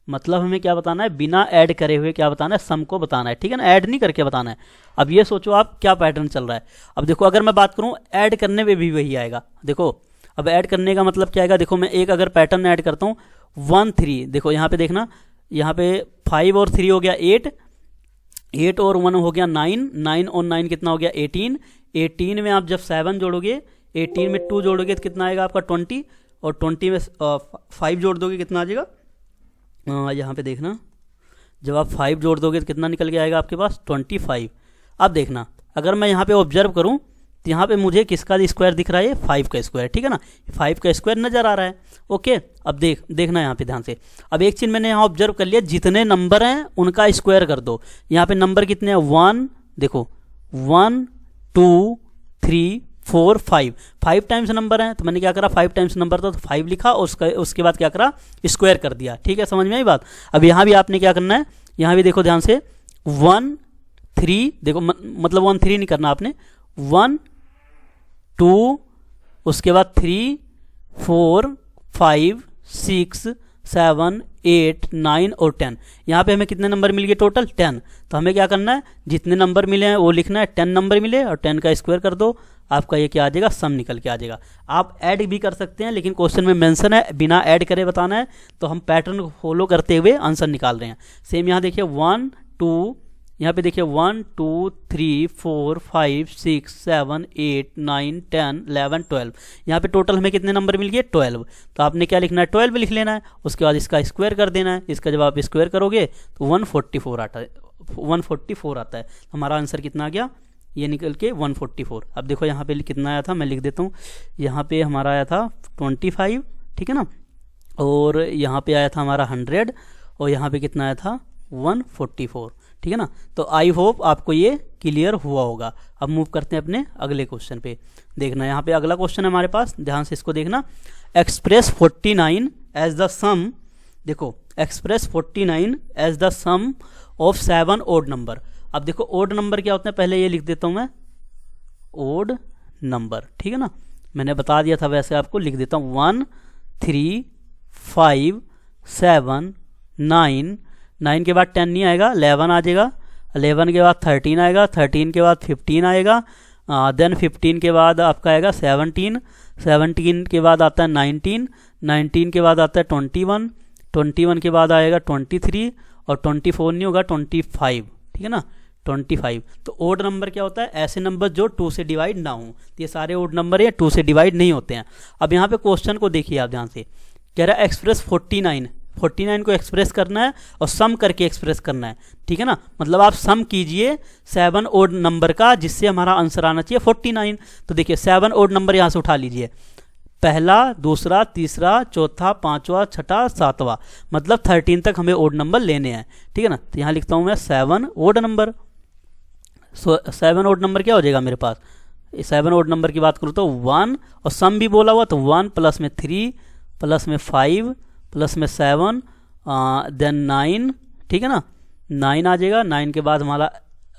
Speaker 1: मतलब हमें क्या बताना है, बिना ऐड करे हुए क्या बताना है, सम को बताना है, ठीक है ना, ऐड नहीं करके बताना है। अब ये सोचो आप क्या पैटर्न चल रहा है। अब देखो अगर मैं बात करूं ऐड करने में भी वही आएगा। देखो अब ऐड करने का मतलब क्या आएगा, देखो मैं एक अगर पैटर्न ऐड करता हूँ 1 3, देखो यहाँ पे देखना, यहाँ पे 5 और 3 हो गया 8, 8 और 1 हो गया 9, 9 और 9 कितना हो गया 18, 18 में आप जब 7 जोड़ोगे, 18 में 2 जोड़ोगे तो कितना आएगा आपका 20, और 20 में 5 जोड़ दोगे कितना आ जाएगा, यहाँ पे देखना, जब आप 5 जोड़ दोगे तो कितना निकल के आएगा आपके पास 25। अब देखना अगर मैं यहाँ पे ऑब्जर्व करूँ तो यहाँ पे मुझे किसका स्क्वायर दिख रहा है, 5 का स्क्वायर, ठीक है ना, 5 का स्क्वायर नज़र आ रहा है। ओके, अब देखना यहाँ पे ध्यान से। अब एक चीज़ मैंने यहाँ ऑब्जर्व कर लिया, जितने नंबर हैं उनका स्क्वायर कर दो। यहाँ पे नंबर कितने हैं, 1, देखो 1 2 3 4 5 टाइम्स नंबर हैं, तो मैंने क्या करा, 5 टाइम्स नंबर था तो 5 लिखा और उसके बाद क्या करा, स्क्वायर कर दिया। ठीक है, समझ में आई बात। अब यहाँ भी आपने क्या करना है, यहाँ भी देखो ध्यान से, 1 3, देखो मतलब 1 3 नहीं करना आपने, 1 2, उसके बाद 3 4 5 6 7 8 9 और 10। यहाँ पे हमें कितने नंबर मिल गए टोटल, 10। तो हमें क्या करना है, जितने नंबर मिले हैं वो लिखना है, 10 नंबर मिले और 10 का स्क्वायर कर दो, आपका ये क्या आ जाएगा, सम निकल के आ जाएगा। आप ऐड भी कर सकते हैं, लेकिन क्वेश्चन में मेंशन है बिना ऐड करे बताना है, तो हम पैटर्न को फॉलो करते हुए आंसर निकाल रहे हैं। सेम यहाँ देखिए 1 2, यहाँ पे देखिए 1 2 3 4 5 6 7 8 9 10 11 12। यहाँ पे टोटल हमें कितने नंबर मिल गए, 12। तो आपने क्या लिखना है, 12 लिख लेना है, उसके बाद इसका स्क्वायर कर देना है। इसका जब आप स्क्वायर करोगे तो 144 आता है, 144 आता है। हमारा आंसर कितना आ गया, ये निकल के 144। अब देखो यहाँ पे कितना आया था, मैं लिख देता हूँ, यहाँ पे हमारा आया था 25, ठीक है ना, और यहाँ पे आया था हमारा 100, और यहाँ पे कितना आया था 144, ठीक है ना। तो आई होप आपको ये क्लियर हुआ होगा। अब मूव करते हैं अपने अगले क्वेश्चन पे। देखना यहाँ पे अगला क्वेश्चन है हमारे पास, ध्यान से इसको देखना। एक्सप्रेस 49 एज द सम, देखो express 49 as the sum of 7 odd number. अब देखो ओड नंबर क्या होते हैं, पहले ये लिख देता हूं मैं, ओड नंबर, ठीक है ना, मैंने बता दिया था, वैसे आपको लिख देता हूं। 1 3 5 7 9, 9 के बाद 10 नहीं आएगा, 11 आ जाएगा, 11 के बाद 13 आएगा, 13 के बाद 15 आएगा, देन 15 के बाद आपका आएगा 17, 17 के बाद आता है 19, 19 के बाद आता है 21, 21 के बाद आएगा 23, और 24 नहीं होगा 25, ठीक है ना, 25। तो ओड नंबर क्या होता है, ऐसे नंबर जो 2 से डिवाइड ना हो। ये सारे ओड नंबर है 2 से डिवाइड नहीं होते हैं। अब यहाँ पे क्वेश्चन को देखिए आप ध्यान से, कह रहा है एक्सप्रेस 49 को एक्सप्रेस करना है और सम करके एक्सप्रेस करना है, ठीक है ना, मतलब आप सम कीजिए 7 ओड नंबर का, जिससे हमारा आंसर आना चाहिए 49। तो देखिए 7 ओड नंबर यहाँ से उठा लीजिए, पहला दूसरा तीसरा चौथा पांचवा छठा सातवां, मतलब 13 तक हमें ओड नंबर लेने हैं, ठीक है ना। तो यहाँ लिखता हूँ मैं 7 ओड नंबर। 7 ओड नंबर क्या हो जाएगा मेरे पास, 7 ओड नंबर की बात करूँ तो 1, और सम भी बोला हुआ तो 1 प्लस में 3 प्लस में 5 प्लस में 7 देन 9, ठीक है ना, 9 आ जाएगा। 9 के बाद हमारा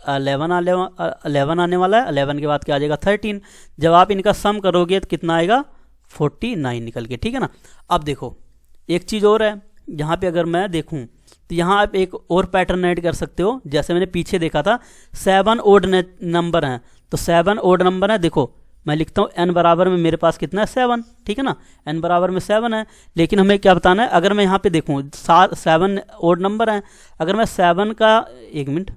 Speaker 1: 11 आने वाला है, 11 के बाद क्या आ जाएगा 13। जब आप इनका सम करोगे तो कितना आएगा 49 निकल के, ठीक है ना। अब देखो एक चीज़ और है, यहाँ पे अगर मैं देखूँ तो यहाँ आप एक और पैटर्न ऐड कर सकते हो। जैसे मैंने पीछे देखा था 7 ओड नंबर हैं, तो 7 ओड नंबर है, देखो मैं लिखता हूँ n बराबर में मेरे पास कितना है 7, ठीक है ना, n बराबर में 7 है। लेकिन हमें क्या बताना है, अगर मैं यहाँ पे देखूँ 7 ओड नंबर हैं, अगर मैं 7 का, एक मिनट,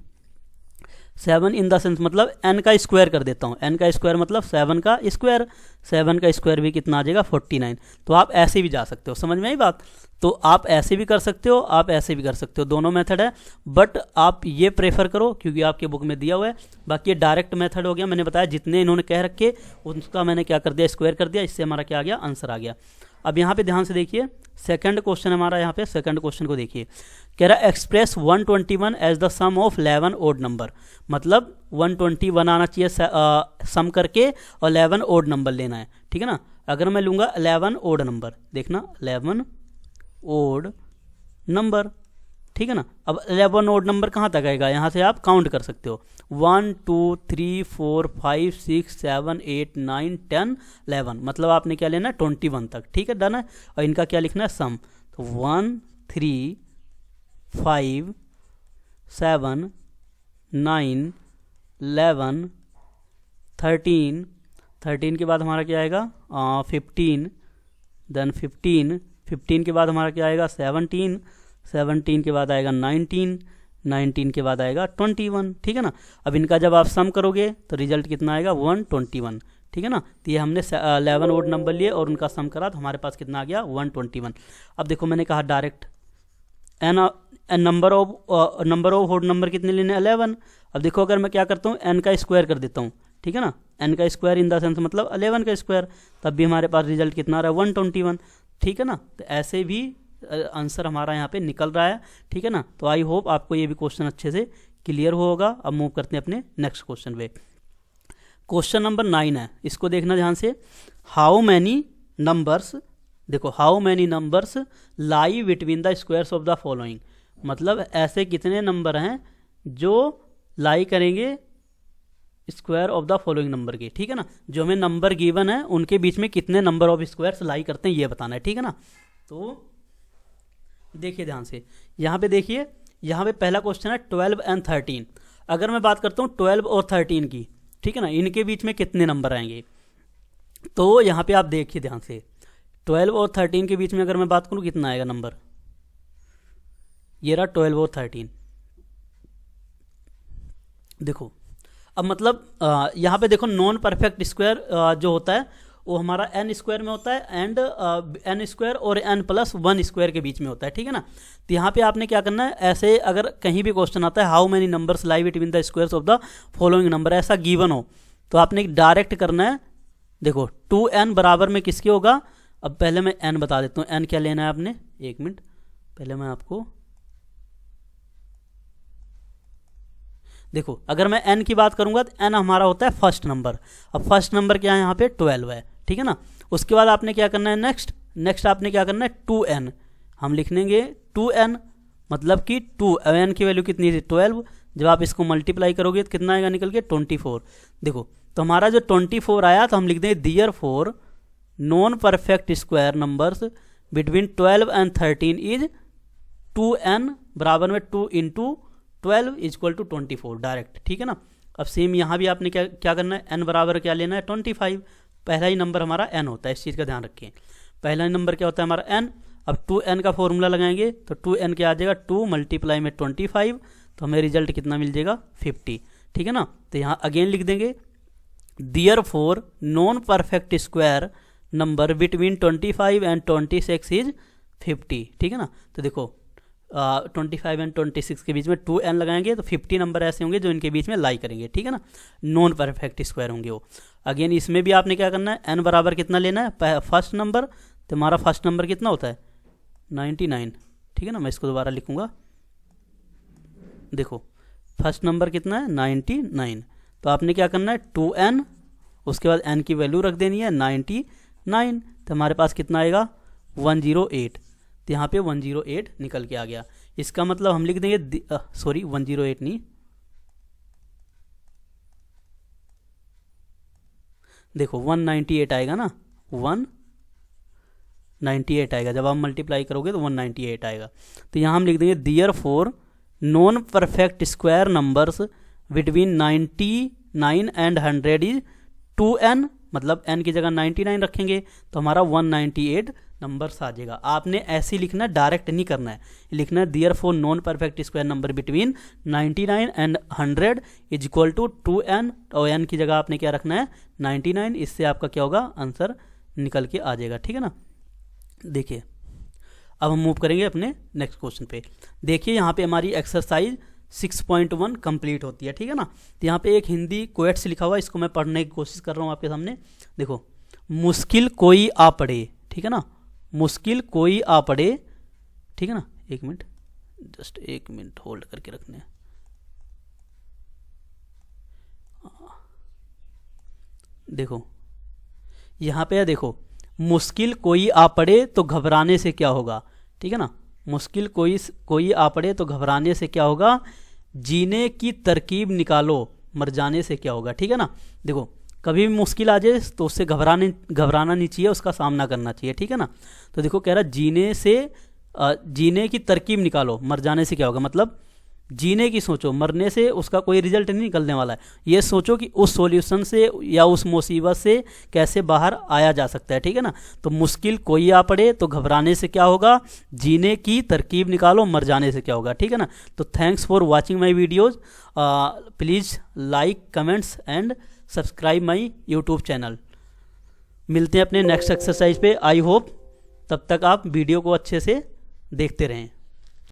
Speaker 1: 7 इन द सेंस मतलब n का स्क्वायर कर देता हूँ, n का स्क्वायर मतलब 7 का स्क्वायर, 7 का स्क्वायर भी कितना आ जाएगा 49। तो आप ऐसे भी जा सकते हो, समझ में आई बात। तो आप ऐसे भी कर सकते हो, आप ऐसे भी कर सकते हो, दोनों मेथड है, बट आप ये प्रेफर करो क्योंकि आपके बुक में दिया हुआ है। बाकी ये डायरेक्ट मेथड हो गया, मैंने बताया जितने इन्होंने कह रखे उसका मैंने क्या कर दिया, स्क्वायर कर दिया, इससे हमारा क्या आ गया, आंसर आ गया। अब यहाँ पे ध्यान से देखिए सेकंड क्वेश्चन हमारा, यहाँ पे सेकंड क्वेश्चन को देखिए, कह रहा है express 121 as the sum of 11 odd number, मतलब 121 आना चाहिए सम करके और 11 ओड नंबर लेना है, ठीक है ना। अगर मैं लूँगा 11 ओड नंबर, देखना 11 ओड नंबर, ठीक है ना। अब 11 ओड नंबर कहाँ तक आएगा, यहाँ से आप काउंट कर सकते हो, 1 2 3 4 5 6 7 8 9 10 11, मतलब आपने क्या लेना है 21 तक, ठीक है, डन है। और इनका क्या लिखना है, सम। तो 1 3 5 7 9 11 13, 13 के बाद हमारा क्या आएगा 15, देन 15 के बाद हमारा क्या आएगा 17, 17 के बाद आएगा 19, 19 के बाद आएगा 21, ठीक है ना। अब इनका जब आप सम करोगे तो रिजल्ट कितना आएगा 121, ठीक है ना। तो ये हमने 11 ओड नंबर लिए और उनका सम करा तो हमारे पास कितना आ गया 121। अब देखो मैंने कहा direct n number of odd number कितने लेने 11। अब देखो अगर मैं क्या करता हूँ एन का स्क्वायर कर देता हूँ, ठीक है ना, एन का स्क्वायर इन द सेंस मतलब 11 का स्क्वायर, तब भी हमारे पास रिजल्ट कितना आ रहा है 121, ठीक है ना। तो ऐसे भी आंसर हमारा यहाँ पे निकल रहा है, ठीक है ना। तो आई होप आपको ये भी क्वेश्चन अच्छे से क्लियर होगा। अब मूव करते हैं अपने नेक्स्ट क्वेश्चन पे। क्वेश्चन नंबर 9 है, इसको देखना ध्यान से। हाउ मैनी नंबर्स, देखो how many numbers lie between the squares of the following, मतलब ऐसे कितने नंबर हैं जो लाई करेंगे square of the following number के, ठीक है ना। जो हमें नंबर गिवन है उनके बीच में कितने नंबर ऑफ स्क्वायर्स लाई करते हैं ये बताना है, ठीक है ना। तो देखिए ध्यान से, यहाँ पे देखिए, यहाँ पे पहला क्वेश्चन है 12 एंड 13। अगर मैं बात करता हूँ 12 और 13 की, ठीक है ना, इनके बीच में कितने नंबर आएंगे, तो यहाँ पे आप देखिए ध्यान से, 12 और 13 के बीच में अगर मैं बात करूँ कितना आएगा नंबर, ये रहा 12 और 13। देखो अब मतलब यहाँ पे देखो नॉन परफेक्ट स्क्वायर जो होता है वो हमारा एन स्क्वायर में होता है एंड एन स्क्वायर और एन प्लस 1 स्क्वायर के बीच में होता है, ठीक है ना। तो यहाँ पे आपने क्या करना है, ऐसे अगर कहीं भी क्वेश्चन आता है how many numbers lie between the squares of the following number, ऐसा गिवन हो तो आपने डायरेक्ट करना है। देखो 2n बराबर में किसके होगा, अब पहले मैं n बता देता हूँ, n क्या लेना है आपने, एक मिनट पहले मैं आपको देखो, अगर मैं n की बात करूंगा तो n हमारा होता है फर्स्ट नंबर। अब फर्स्ट नंबर क्या है यहाँ पे 12 है, ठीक है ना। उसके बाद आपने क्या करना है नेक्स्ट आपने क्या करना है 2n, हम लिख लेंगे 2n, मतलब कि 2 n की वैल्यू कितनी थी 12, जब आप इसको मल्टीप्लाई करोगे तो कितना आएगा निकल के 24। देखो तो हमारा जो 24 आया तो हम लिख देंगे therefore non perfect square numbers between 12 and 13 is 2n बराबर में 2 इंटू 12 इजक्वल टू 24 डायरेक्ट, ठीक है ना। अब सेम यहाँ भी आपने क्या करना है, n बराबर क्या लेना है 25, पहला ही नंबर हमारा n होता है, इस चीज़ का ध्यान रखें, पहला ही नंबर क्या होता है हमारा n। अब 2n का फॉर्मूला लगाएंगे तो 2n क्या आ जाएगा 2 मल्टीप्लाई में 25, तो हमें रिजल्ट कितना मिल जाएगा 50, ठीक है ना। तो यहाँ अगेन लिख देंगे therefore non perfect square number between 25 and 26 is 50, ठीक है ना। तो देखो 25 एंड 26 के बीच में 2n लगाएंगे तो 50 नंबर ऐसे होंगे जो इनके बीच में लाई करेंगे, ठीक है ना, नॉन परफेक्ट स्क्वायर होंगे वो। अगेन इसमें भी आपने क्या करना है, n बराबर कितना लेना है फर्स्ट नंबर, तो हमारा फर्स्ट नंबर कितना होता है 99, ठीक है ना। मैं इसको दोबारा लिखूंगा, देखो फर्स्ट नंबर कितना है 99, तो आपने क्या करना है 2n, उसके बाद n की वैल्यू रख देनी है 99, तो हमारे पास कितना आएगा 108, तो यहाँ पे 108 निकल के आ गया। इसका मतलब हम लिख देंगे सॉरी 108 नहीं, देखो 198 आएगा ना, 198 आएगा, जब आप मल्टीप्लाई करोगे तो 198 आएगा। तो यहाँ हम लिख देंगे therefore non perfect square numbers between 99 and 100 is 2n, मतलब n की जगह 99 रखेंगे तो हमारा 198 नंबर्स आ जाएगा। आपने ऐसे लिखना है, डायरेक्ट नहीं करना है, लिखना है therefore non perfect square number between 99 and 100 is equal to 2n, और n की जगह आपने क्या रखना है 99, इससे आपका क्या होगा आंसर निकल के आ जाएगा, ठीक है ना। देखिए अब हम मूव करेंगे अपने नेक्स्ट क्वेश्चन पे। देखिए यहाँ पे हमारी एक्सरसाइज 6.1 कंप्लीट होती है, ठीक है ना। तो यहाँ पे एक हिंदी क्वेट्स लिखा हुआ है, इसको मैं पढ़ने की कोशिश कर रहा हूँ आपके सामने। देखो मुश्किल कोई आ पड़े, ठीक है ना, मुश्किल कोई आ पड़े, ठीक है ना, एक मिनट जस्ट एक मिनट होल्ड करके रखने हैं। देखो यहाँ पे देखो मुश्किल कोई आ पड़े तो घबराने से क्या होगा, ठीक है ना, मुश्किल कोई आ पड़े तो घबराने से क्या होगा, जीने की तरकीब निकालो मर जाने से क्या होगा, ठीक है ना। देखो कभी भी मुश्किल आ जाए तो उससे घबराना नहीं चाहिए, उसका सामना करना चाहिए, ठीक है ना। तो देखो कह रहा जीने की तरकीब निकालो मर जाने से क्या होगा, मतलब जीने की सोचो, मरने से उसका कोई रिजल्ट नहीं निकलने वाला है। ये सोचो कि उस सॉल्यूशन से या उस मुसीबत से कैसे बाहर आया जा सकता है, ठीक है ना। तो मुश्किल कोई आ पड़े तो घबराने से क्या होगा, जीने की तरकीब निकालो मर जाने से क्या होगा, ठीक है ना। तो thanks for watching my videos, please like comments and subscribe my YouTube channel. मिलते हैं अपने नेक्स्ट एक्सरसाइज पे। आई होप तब तक आप वीडियो को अच्छे से देखते रहें।